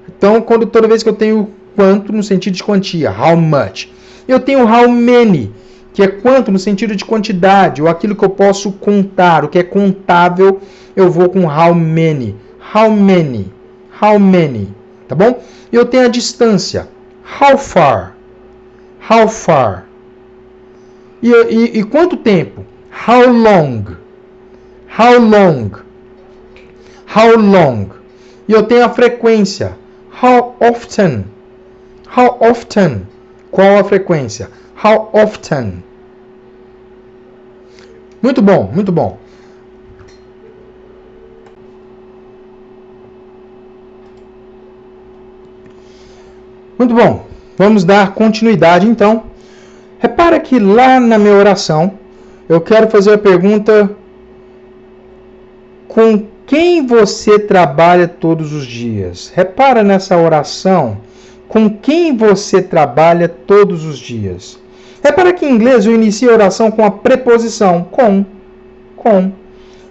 Speaker 1: Então, toda vez que eu tenho quanto no sentido de quantia. How much. Eu tenho how many, que é quanto no sentido de quantidade, ou aquilo que eu posso contar, o que é contável, eu vou com how many. How many. How many. Tá bom? Eu tenho a distância. How far. How far. E quanto tempo? How long. How long. How long. E eu tenho a frequência. How often. How often. Qual a frequência? How often. Muito bom, muito bom. Muito bom. Vamos dar continuidade então. Repara que lá na minha oração, eu quero fazer a pergunta: com quem você trabalha todos os dias? Repara nessa oração. Com quem você trabalha todos os dias? Repara que em inglês eu inicio a oração com a preposição com.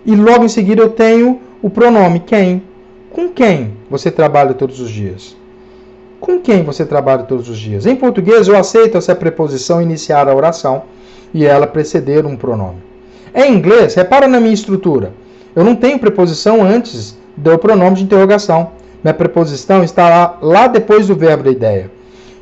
Speaker 1: E logo em seguida eu tenho o pronome quem. Com quem você trabalha todos os dias? Com quem você trabalha todos os dias? Em português eu aceito essa preposição iniciar a oração e ela preceder um pronome. Em inglês, repara na minha estrutura. Eu não tenho preposição antes do pronome de interrogação. Minha preposição está lá depois do verbo da ideia.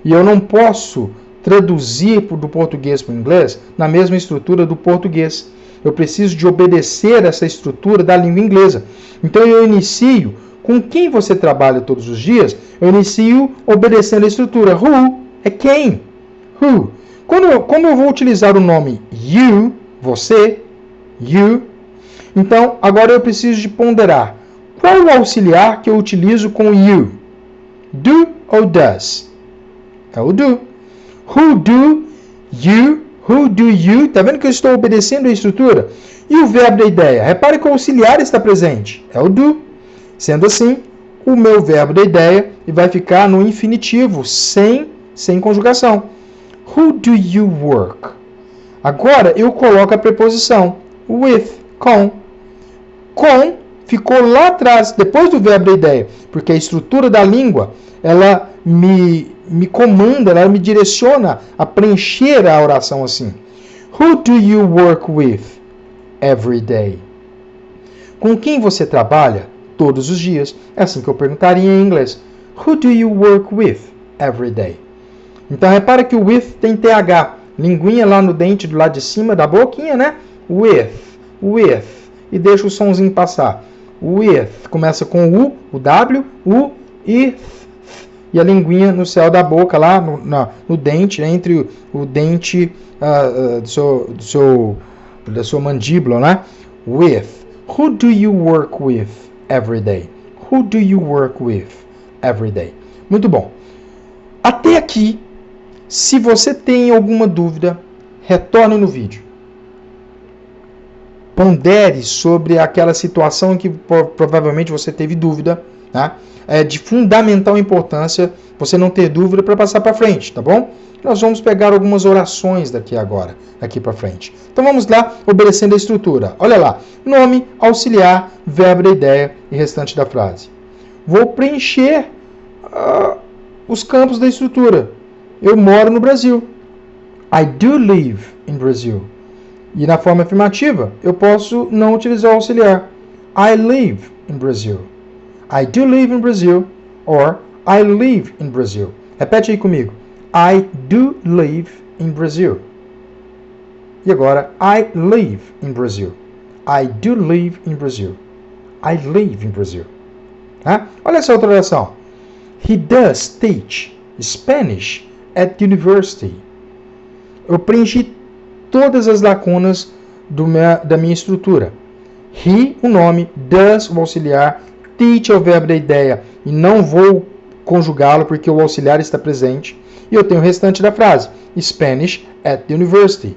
Speaker 1: E eu não posso traduzir do português para o inglês na mesma estrutura do português. Eu preciso de obedecer essa estrutura da língua inglesa. Então eu inicio com quem você trabalha todos os dias. Eu inicio obedecendo a estrutura. Who é quem? Who. Como eu vou utilizar o nome you, você, you, então agora eu preciso de ponderar. Qual o auxiliar que eu utilizo com you? Do ou does? É o do. Who do you? Who do you? Tá vendo que eu estou obedecendo a estrutura? E o verbo da ideia? Repare que o auxiliar está presente. É o do. Sendo assim, o meu verbo da ideia vai ficar no infinitivo, sem conjugação. Who do you work? Agora eu coloco a preposição with, com. Com ficou lá atrás, depois do verbo da ideia, porque a estrutura da língua, ela me comanda, ela me direciona a preencher a oração assim. Who do you work with every day? Com quem você trabalha todos os dias? É assim que eu perguntaria em inglês. Who do you work with every day? Então repara que o with tem TH, linguinha lá no dente do lado de cima da boquinha, né? With, e deixa o sonzinho passar. With, começa com o W, o e a linguinha no céu da boca, lá no dente, entre o dente da sua mandíbula, né? With. Who do you work with every day? Who do you work with every day? Muito bom. Até aqui, se você tem alguma dúvida, retorne no vídeo. Pondere sobre aquela situação em que provavelmente você teve dúvida, tá? É de fundamental importância você não ter dúvida para passar para frente, tá bom? Nós vamos pegar algumas orações daqui para frente. Então vamos lá, obedecendo a estrutura. Olha lá, nome, auxiliar, verbo da ideia e restante da frase. Vou preencher os campos da estrutura. Eu moro no Brasil. I do live in Brazil. E na forma afirmativa, eu posso não utilizar o auxiliar. I live in Brazil. I do live in Brazil. Or I live in Brazil. Repete aí comigo. I do live in Brazil. E agora, I live in Brazil. I do live in Brazil. I live in Brazil. Tá? Olha essa outra oração. He does teach Spanish at university. Eu preenchi todas as lacunas da minha estrutura. He, o nome, does, o auxiliar, teach é o verbo da ideia, e não vou conjugá-lo porque o auxiliar está presente. E eu tenho o restante da frase, Spanish at the university.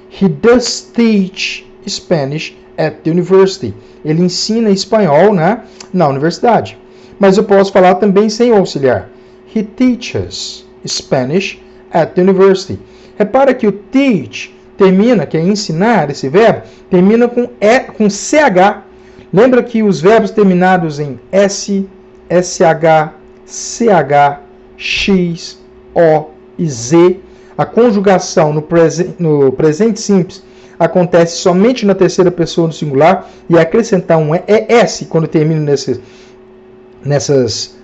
Speaker 1: He does teach Spanish at the university. Ele ensina espanhol, né, na universidade. Mas eu posso falar também sem o auxiliar. He teaches Spanish at the university. Repara que o teach termina, que é ensinar, esse verbo, termina com CH. Lembra que os verbos terminados em S, SH, CH, X, O e Z, a conjugação no presente simples acontece somente na terceira pessoa no singular e acrescentar um ES quando termina nessas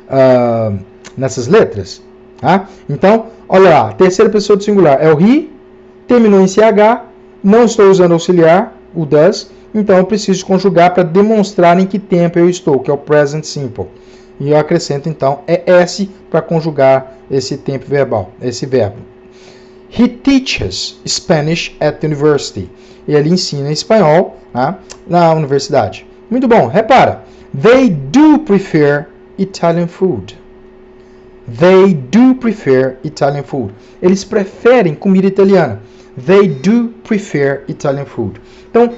Speaker 1: letras. Tá? Então, olha lá, terceira pessoa do singular é o he, terminou em CH, não estou usando auxiliar, o does, então eu preciso conjugar para demonstrar em que tempo eu estou, que é o present simple. E eu acrescento então ES para conjugar esse tempo verbal, esse verbo. He teaches Spanish at the university. Ele ensina espanhol, né, na universidade. Muito bom, repara. They do prefer Italian food. They do prefer Italian food. Eles preferem comida italiana. They do prefer Italian food. Então,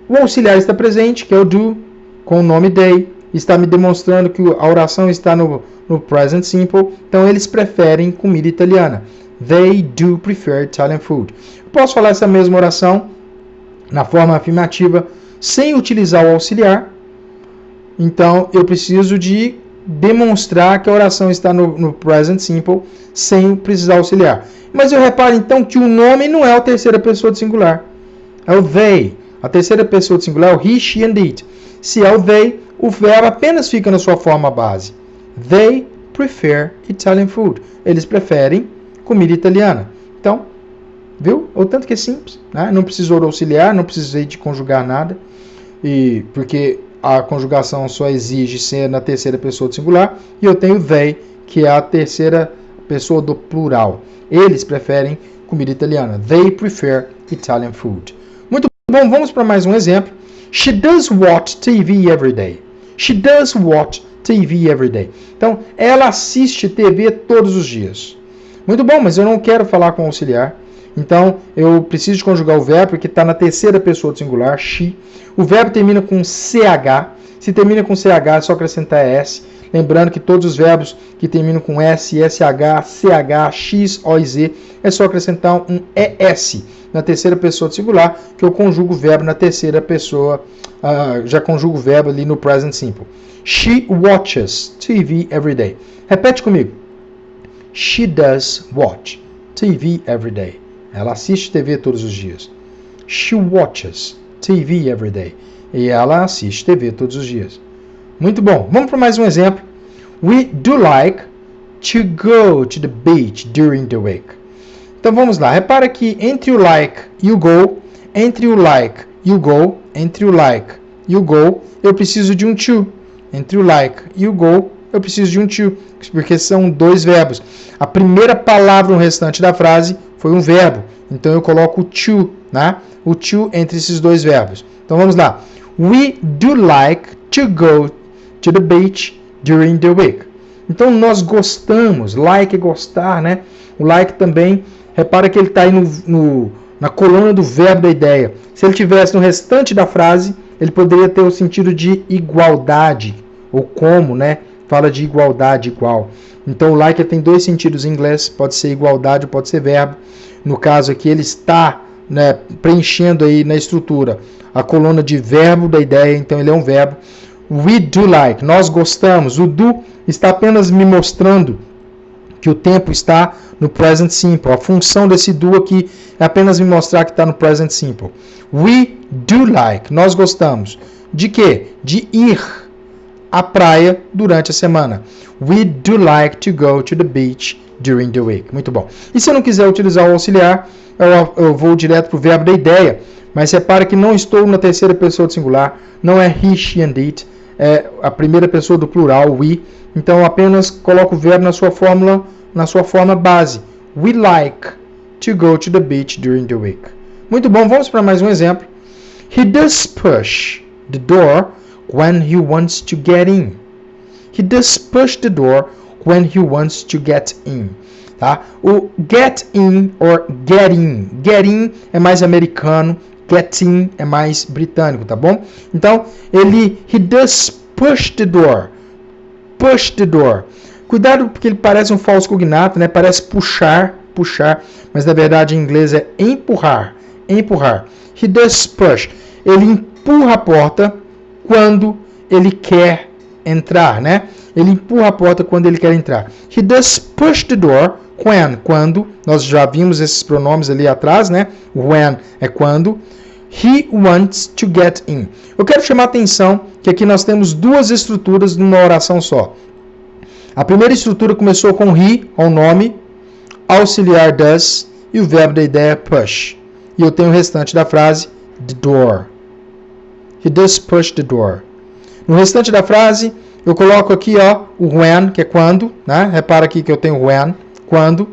Speaker 1: o auxiliar está presente, que é o do, com o nome they. Está me demonstrando que a oração está no present simple. Então, eles preferem comida italiana. They do prefer Italian food. Posso falar essa mesma oração na forma afirmativa sem utilizar o auxiliar. Então, eu preciso de demonstrar que a oração está no present simple sem precisar auxiliar. Mas eu reparo então que o nome não é a terceira pessoa do singular. É o they. A terceira pessoa do singular é o he, she and it. Se é o they, o verbo apenas fica na sua forma base. They prefer Italian food. Eles preferem comida italiana. Então, viu? O tanto que é simples, né? Não precisou de auxiliar, não precisei de conjugar nada. Porque a conjugação só exige ser na terceira pessoa do singular. E eu tenho they, que é a terceira pessoa do plural. Eles preferem comida italiana. They prefer Italian food. Muito bom, vamos para mais um exemplo. She does watch TV every day. She does watch TV every day. Então, ela assiste TV todos os dias. Muito bom, mas eu não quero falar com auxiliar. Então, eu preciso de conjugar o verbo, porque está na terceira pessoa do singular, she. O verbo termina com CH. Se termina com CH, é só acrescentar S. Lembrando que todos os verbos que terminam com S, SH, CH, X, O e Z, é só acrescentar um ES na terceira pessoa do singular, que eu conjugo o verbo na terceira pessoa, já conjugo o verbo ali no present simple. She watches TV every day. Repete comigo. She does watch TV every day. Ela assiste TV todos os dias. She watches TV every day. E ela assiste TV todos os dias. Muito bom. Vamos para mais um exemplo. We do like to go to the beach during the week. Então vamos lá. Repara que entre o like e o go, entre o like e o go, entre o like e o go, eu preciso de um to. Entre o like e o go, eu preciso de um to, porque são dois verbos. A primeira palavra no restante da frase foi um verbo. Então eu coloco o to, né? O to entre esses dois verbos. Então vamos lá. We do like to go to the beach during the week. Então nós gostamos, like é gostar, né? O like também, repara que ele está aí na coluna do verbo da ideia. Se ele tivesse no restante da frase, ele poderia ter o sentido de igualdade, ou como, né? Fala de igualdade, igual. Então o like tem dois sentidos em inglês, pode ser igualdade, pode ser verbo. No caso aqui ele está, né, preenchendo aí na estrutura a coluna de verbo da ideia, então ele é um verbo. We do like, nós gostamos. O do está apenas me mostrando que o tempo está no present simple. A função desse do aqui é apenas me mostrar que está no present simple. We do like, nós gostamos. De quê? De ir à praia durante a semana. We do like to go to the beach during the week. Muito bom. E se eu não quiser utilizar o auxiliar, eu vou direto para o verbo da ideia. Mas repara que não estou na terceira pessoa do singular. Não é he, she and it. É a primeira pessoa do plural, we. Então apenas coloco o verbo na sua forma base. We like to go to the beach during the week. Muito bom, vamos para mais um exemplo. He does push the door when he wants to get in. He does push the door when he wants to get in. Tá? O get in or get in. Get in é mais americano. Get in é mais britânico, tá bom? Então, he does push the door. Push the door. Cuidado porque ele parece um falso cognato, né? Parece puxar, mas na verdade em inglês é empurrar. He does push. Ele empurra a porta quando ele quer entrar, né? Ele empurra a porta quando ele quer entrar. He does push the door quando, nós já vimos esses pronomes ali atrás, né? When é quando. He wants to get in. Eu quero chamar a atenção que aqui nós temos duas estruturas numa oração só. A primeira estrutura começou com he, o nome, auxiliar does e o verbo da ideia push. E eu tenho o restante da frase, the door. He does push the door. No restante da frase, eu coloco aqui o when, que é quando, né? Repara aqui que eu tenho when, quando.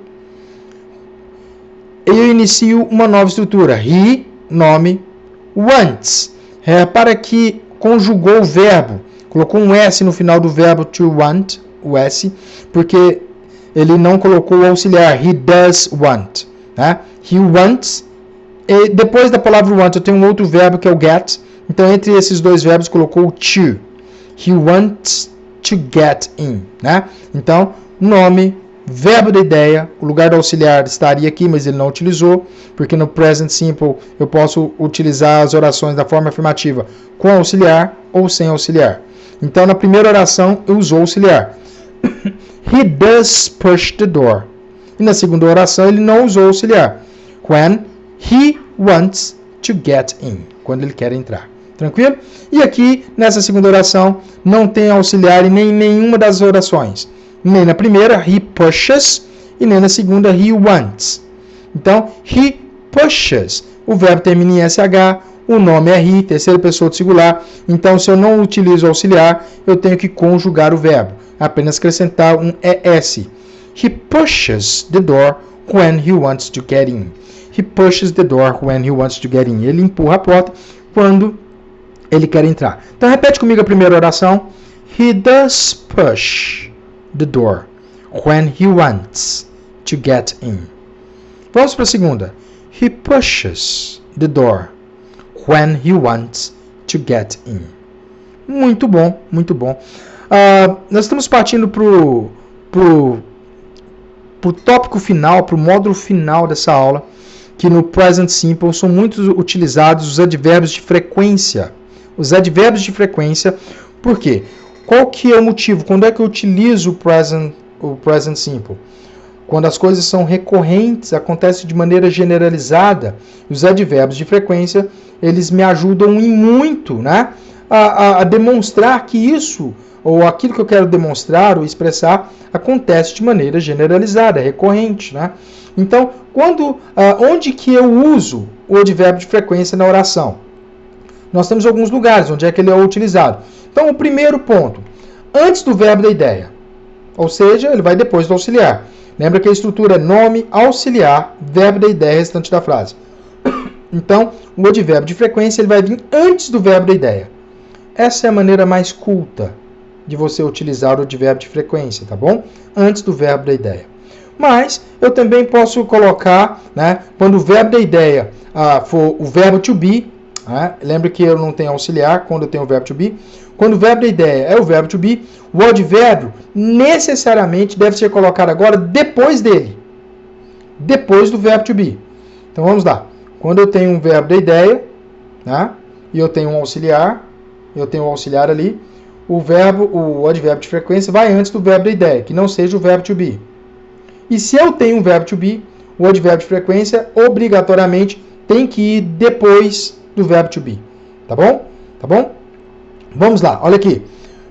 Speaker 1: eu inicio uma nova estrutura. He, nome, wants. Repara que conjugou o verbo. Colocou um S no final do verbo to want, o S, porque ele não colocou o auxiliar. He does want. Né? He wants. E depois da palavra want, eu tenho um outro verbo que é o get. Então, entre esses dois verbos, colocou o to. He wants to get in. Né? Então, nome, verbo da ideia, o lugar do auxiliar estaria aqui, mas ele não utilizou, porque no present simple eu posso utilizar as orações da forma afirmativa com auxiliar ou sem auxiliar. Então, na primeira oração, eu usou auxiliar. He does push the door. E na segunda oração, ele não usou auxiliar. When he wants to get in. Quando ele quer entrar. Tranquilo? E aqui, nessa segunda oração, não tem auxiliar em nenhuma das orações. Nem na primeira, he pushes, e nem na segunda, he wants. Então, he pushes. O verbo termina em SH, o nome é he, terceira pessoa do singular. Então, se eu não utilizo auxiliar, eu tenho que conjugar o verbo. Apenas acrescentar um ES. He pushes the door when he wants to get in. He pushes the door when he wants to get in. Ele empurra a porta quando ele quer entrar. Então, repete comigo a primeira oração. He does push the door when he wants to get in. Vamos para a segunda. He pushes the door when he wants to get in. Muito bom, muito bom. Nós estamos partindo para o tópico final, para o módulo final dessa aula, que no present simple são muito utilizados os advérbios de frequência. Os advérbios de frequência, por quê? Qual que é o motivo? Quando é que eu utilizo o present simple? Quando as coisas são recorrentes, acontece de maneira generalizada. Os advérbios de frequência, eles me ajudam em muito, né, a demonstrar que isso, ou aquilo que eu quero demonstrar ou expressar, acontece de maneira generalizada, recorrente. Né? Então, onde que eu uso o advérbio de frequência na oração? Nós temos alguns lugares onde é que ele é utilizado. Então, o primeiro ponto, antes do verbo da ideia, ou seja, ele vai depois do auxiliar. Lembra que a estrutura é nome, auxiliar, verbo da ideia, restante da frase. Então, o advérbio de frequência ele vai vir antes do verbo da ideia. Essa é a maneira mais culta de você utilizar o advérbio de frequência, tá bom? Antes do verbo da ideia. Mas, eu também posso colocar, né, quando o verbo da ideia for o verbo to be, lembra que eu não tenho auxiliar quando eu tenho o verbo to be. Quando o verbo da ideia é o verbo to be, o advérbio necessariamente deve ser colocado agora depois dele. Depois do verbo to be. Então vamos lá. Quando eu tenho um verbo da ideia, né, e eu tenho um auxiliar, ali, o advérbio de frequência vai antes do verbo da ideia, que não seja o verbo to be. E se eu tenho um verbo to be, o advérbio de frequência obrigatoriamente tem que ir depois do verbo to be. Tá bom? Tá bom? Vamos lá, olha aqui.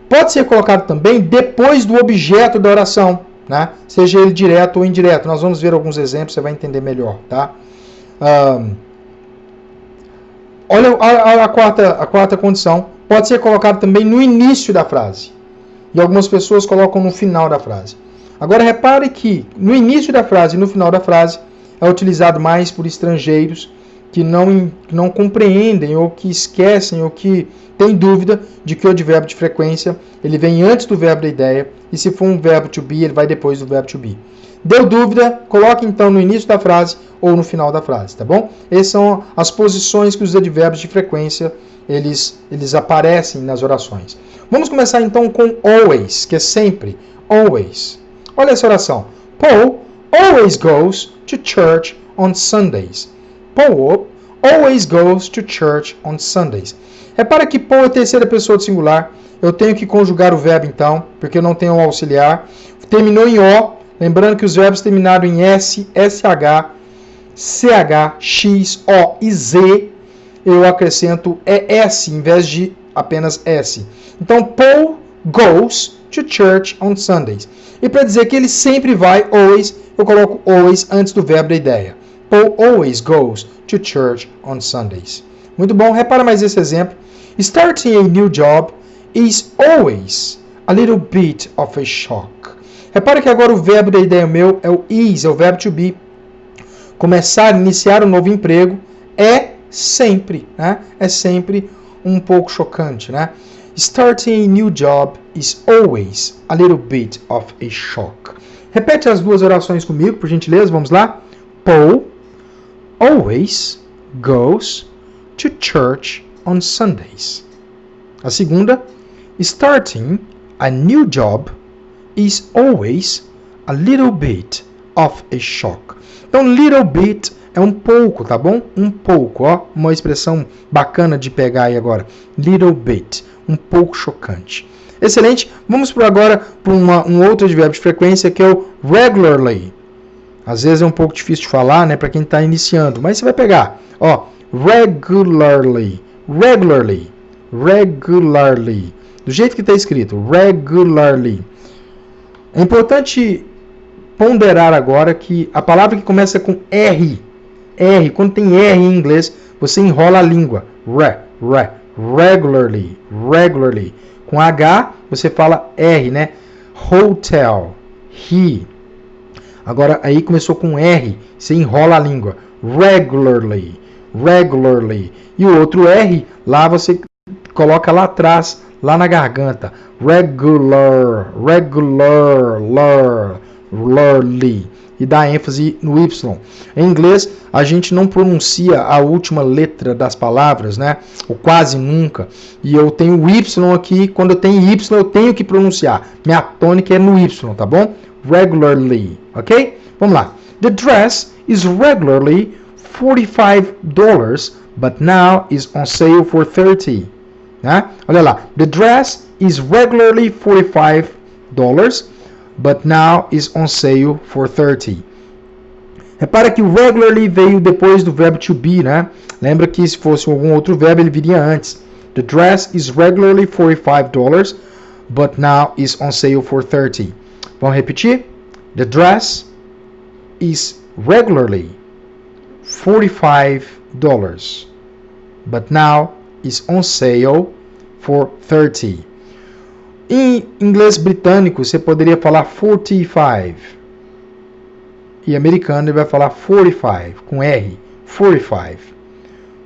Speaker 1: Pode ser colocado também depois do objeto da oração, né? Seja ele direto ou indireto. Nós vamos ver alguns exemplos, você vai entender melhor, tá? Olha a quarta condição. Pode ser colocado também no início da frase. E algumas pessoas colocam no final da frase. Agora repare que no início da frase e no final da frase é utilizado mais por estrangeiros que não compreendem ou que esquecem ou que têm dúvida de que o advérbio de frequência ele vem antes do verbo da ideia e se for um verbo to be, ele vai depois do verbo to be. Deu dúvida? Coloque então no início da frase ou no final da frase, tá bom? Essas são as posições que os advérbios de frequência eles aparecem nas orações. Vamos começar então com always, que é sempre, always. Olha essa oração. Paul always goes to church on Sundays. Paul always goes to church on Sundays. Repara que Paul é terceira pessoa do singular. Eu tenho que conjugar o verbo então, porque eu não tenho um auxiliar. Terminou em O. Lembrando que os verbos terminaram em S, SH, CH, X, O e Z, eu acrescento ES em vez de apenas S. Então, Paul goes to church on Sundays. E para dizer que ele sempre vai, always, eu coloco always antes do verbo da ideia. Paul always goes to church on Sundays. Muito bom, repara mais esse exemplo. Starting a new job is always a little bit of a shock. Repara que agora o verbo da ideia meu é o is, é o verbo to be. começar, iniciar um novo emprego é sempre, né? É sempre um pouco chocante, né? Starting a new job is always a little bit of a shock. Repete as duas orações comigo, por gentileza, vamos lá? Paul always goes to church on Sundays. A segunda, starting a new job is always a little bit of a shock. Então, little bit é um pouco, tá bom? Um pouco, ó. Uma expressão bacana de pegar aí agora. Little bit, um pouco chocante. Excelente. Vamos agora para um outro advérbio de frequência que é o regularly. Às vezes é um pouco difícil de falar, né, para quem está iniciando, mas você vai pegar. Ó, regularly, regularly, regularly. Do jeito que está escrito, regularly. É importante ponderar agora que a palavra que começa com R, quando tem R em inglês, você enrola a língua. Regularly, regularly. Com H, você fala R, né? Hotel, he. Agora, aí começou com R, você enrola a língua. Regularly, regularly. E o outro R, lá você coloca lá atrás, lá na garganta. Regularly. E dá ênfase no Y. Em inglês, a gente não pronuncia a última letra das palavras, né? Ou quase nunca. E eu tenho o Y aqui. Quando eu tenho Y, eu tenho que pronunciar. Minha tônica é no Y, tá bom? Regularly. Ok? Vamos lá. The dress is regularly $45, but now is on sale for $30. Né? Olha lá. The dress is regularly $45, but now is on sale for $30. Repara que o regularly veio depois do verbo to be, né? Lembra que se fosse algum outro verbo, ele viria antes. The dress is regularly $45, but now is on sale for $30. Vamos repetir? The dress is regularly $45, but now is on sale for $30. Em inglês britânico, você poderia falar 45. E americano, ele vai falar 45, com R. 45.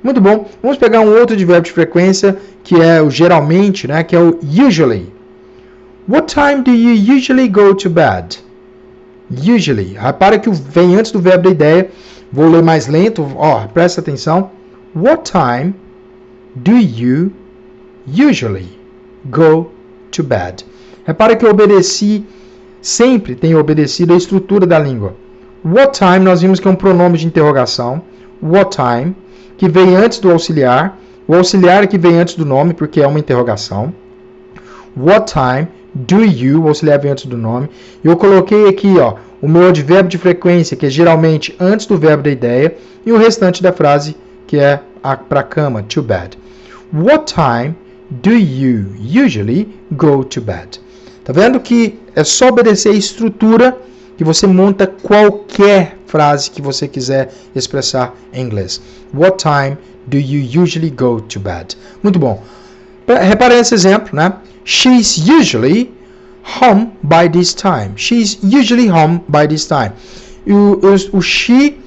Speaker 1: Muito bom. Vamos pegar um outro advérbio de frequência, que é o geralmente, né? Que é o usually. What time do you usually go to bed? Usually. Repara que vem antes do verbo da ideia. Vou ler mais lento. Ó, presta atenção. What time do you usually go to bed? Repara que eu obedeci, sempre tenho obedecido a estrutura da língua. What time, nós vimos que é um pronome de interrogação. What time, que vem antes do auxiliar. O auxiliar é que vem antes do nome, porque é uma interrogação. What time do you, o auxiliar vem antes do nome. Eu coloquei aqui, ó, o meu advérbio de frequência, que é geralmente antes do verbo da ideia, e o restante da frase, que é para cama, to bed. What time do you usually go to bed? Tá vendo que é só obedecer a estrutura que você monta qualquer frase que você quiser expressar em inglês. What time do you usually go to bed? Muito bom. Repara nesse exemplo, né? She's usually home by this time. She's usually home by this time. O she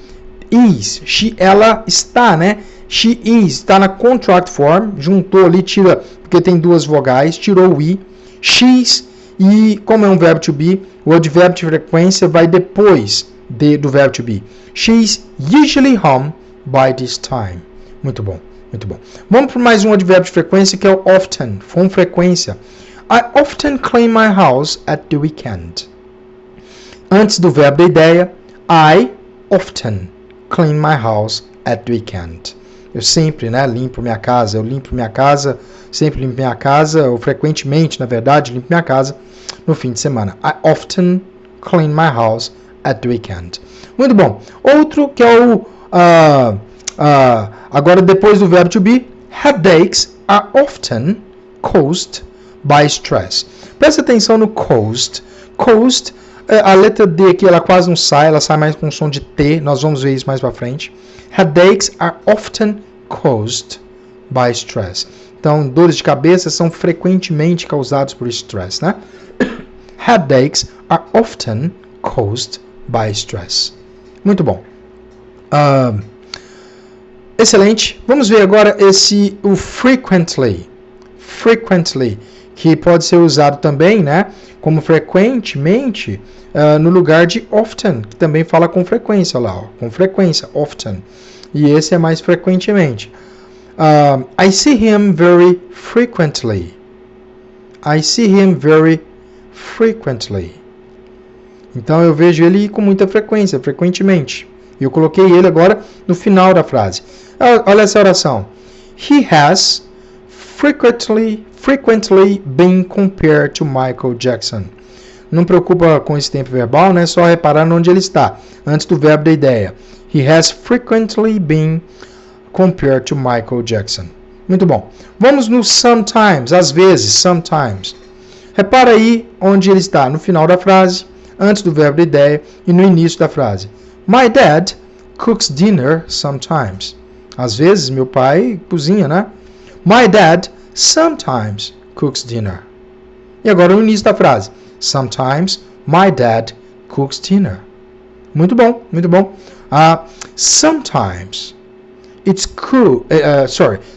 Speaker 1: is, ela está, né? She is, está na contract form, juntou ali, tira, porque tem duas vogais, tirou o i. She's, e como é um verbo to be, o advérbio de frequência vai depois do verbo to be. She's usually home by this time. Muito bom, muito bom. Vamos para mais um advérbio de frequência que é o often, com frequência. I often clean my house at the weekend. Antes do verbo da ideia, I often clean my house at the weekend. Eu sempre, né, limpo minha casa. Eu limpo minha casa, sempre limpo minha casa, ou frequentemente, na verdade, limpo minha casa no fim de semana. I often clean my house at the weekend. Muito bom. Outro que é o... agora, depois do verbo to be, headaches are often caused by stress. Presta atenção no caused. Caused, a letra D aqui, ela quase não sai, ela sai mais com som de T. Nós vamos ver isso mais para frente. Headaches are often caused by stress. Então, dores de cabeça são frequentemente causados por stress, né? Headaches are often caused by stress. Muito bom. Excelente. Vamos ver agora o frequently. Frequently, que pode ser usado também, né, como frequentemente, no lugar de often, que também fala com frequência lá, ó, com frequência, often. E esse é mais frequentemente. I see him very frequently. I see him very frequently. Então eu vejo ele com muita frequência, frequentemente. E eu coloquei ele agora no final da frase. Olha essa oração. He has frequently been compared to Michael Jackson. Não preocupa com esse tempo verbal, né? Só reparar onde ele está, antes do verbo da ideia. He has frequently been compared to Michael Jackson. Muito bom. Vamos no sometimes, às vezes, sometimes. Repara aí onde ele está, no final da frase, antes do verbo da ideia e no início da frase. My dad cooks dinner sometimes. Às vezes, meu pai cozinha, né? My dad sometimes cooks dinner. E agora no início da frase. Sometimes my dad cooks dinner. Muito bom, muito bom. Sometimes it's cool.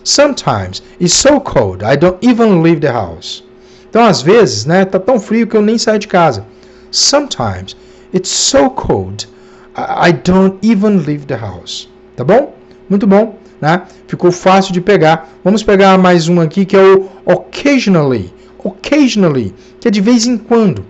Speaker 1: Sometimes it's so cold I don't even leave the house. Então, às vezes, né, tá tão frio que eu nem saio de casa. Sometimes it's so cold I don't even leave the house. Tá bom? Muito bom, né? Ficou fácil de pegar. Vamos pegar mais um aqui que é o occasionally. Occasionally, que é de vez em quando.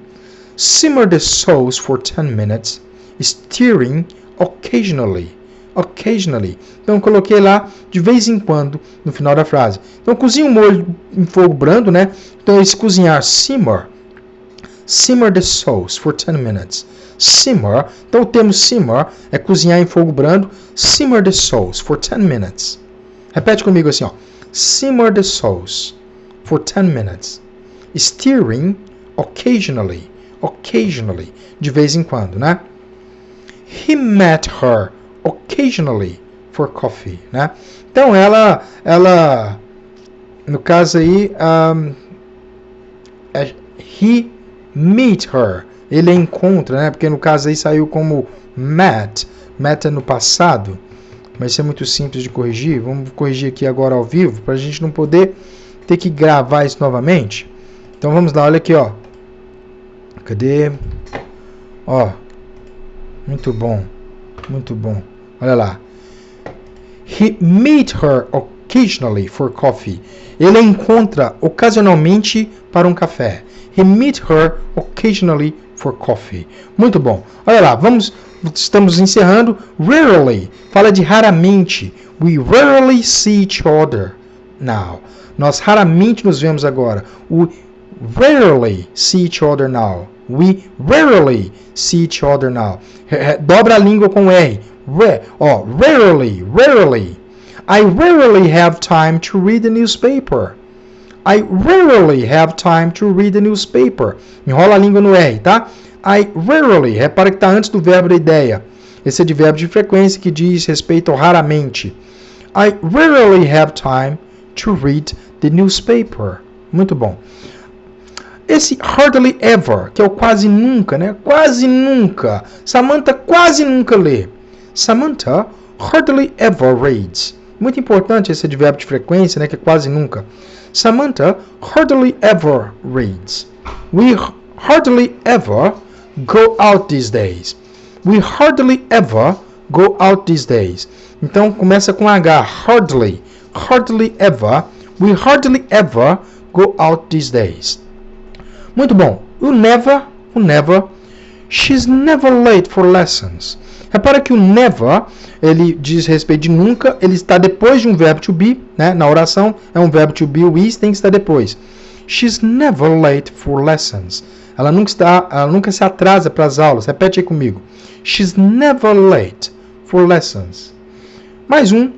Speaker 1: Simmer the sauce for 10 minutes, stirring occasionally. Occasionally. Então, eu coloquei lá de vez em quando no final da frase. Então, cozinha o molho em fogo brando, né? Então, esse cozinhar, simmer. Simmer the sauce for 10 minutes. Simmer. Então, o termo simmer é cozinhar em fogo brando. Simmer the sauce for 10 minutes. Repete comigo assim, ó. Simmer the sauce for 10 minutes. Stirring occasionally. Occasionally. De vez em quando, né? He met her occasionally for coffee, né? Então, ela no caso aí, he meet her. Ele encontra, né? Porque no caso aí saiu como met. Met é no passado. Mas isso é muito simples de corrigir. Vamos corrigir aqui agora ao vivo, para a gente não poder ter que gravar isso novamente. Então vamos lá, olha aqui, ó. Cadê? Ó. Muito bom. Muito bom. Olha lá. He meet her occasionally for coffee. Ele a encontra ocasionalmente para um café. He meet her occasionally for coffee. Muito bom. Olha lá, estamos encerrando. Rarely, fala de raramente. We rarely see each other now. Nós raramente nos vemos agora. We rarely see each other now. We rarely see each other now. Dobra a língua com R. Rarely, rarely. I rarely have time to read the newspaper. I rarely have time to read the newspaper. Enrola a língua no R, tá? I rarely, repara que está antes do verbo da ideia. Esse é de verbo de frequência que diz respeito ao raramente. I rarely have time to read the newspaper. Muito bom. Esse hardly ever, que é o quase nunca, né? Quase nunca. Samantha quase nunca lê. Samantha hardly ever reads. Muito importante esse advérbio de frequência, né? Que é quase nunca. Samantha hardly ever reads. We hardly ever go out these days. We hardly ever go out these days. Então começa com H. Hardly. Hardly ever. We hardly ever go out these days. Muito bom. O never. She's never late for lessons. Repara que o never, ele diz respeito de nunca, ele está depois de um verbo to be, né? Na oração é um verbo to be, o is tem que estar depois. She's never late for lessons. Ela nunca se atrasa para as aulas. Repete aí comigo. She's never late for lessons. Mais um.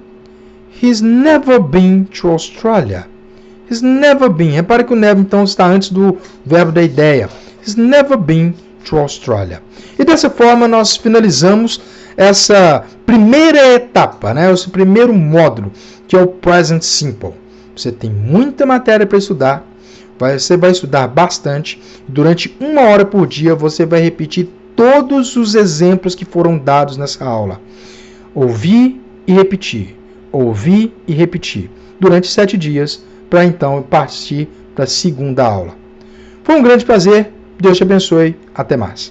Speaker 1: He's never been to Australia. He's never been. Repara que o never então está antes do verbo da ideia. He's never been to Australia. E dessa forma nós finalizamos essa primeira etapa, né? Esse primeiro módulo, que é o Present Simple. Você tem muita matéria para estudar. Você vai estudar bastante. Durante 1 hora por dia você vai repetir todos os exemplos que foram dados nessa aula. Ouvir e repetir. Ouvir e repetir. Durante 7 dias, para então partir para a segunda aula. Foi um grande prazer. Deus te abençoe. Até mais.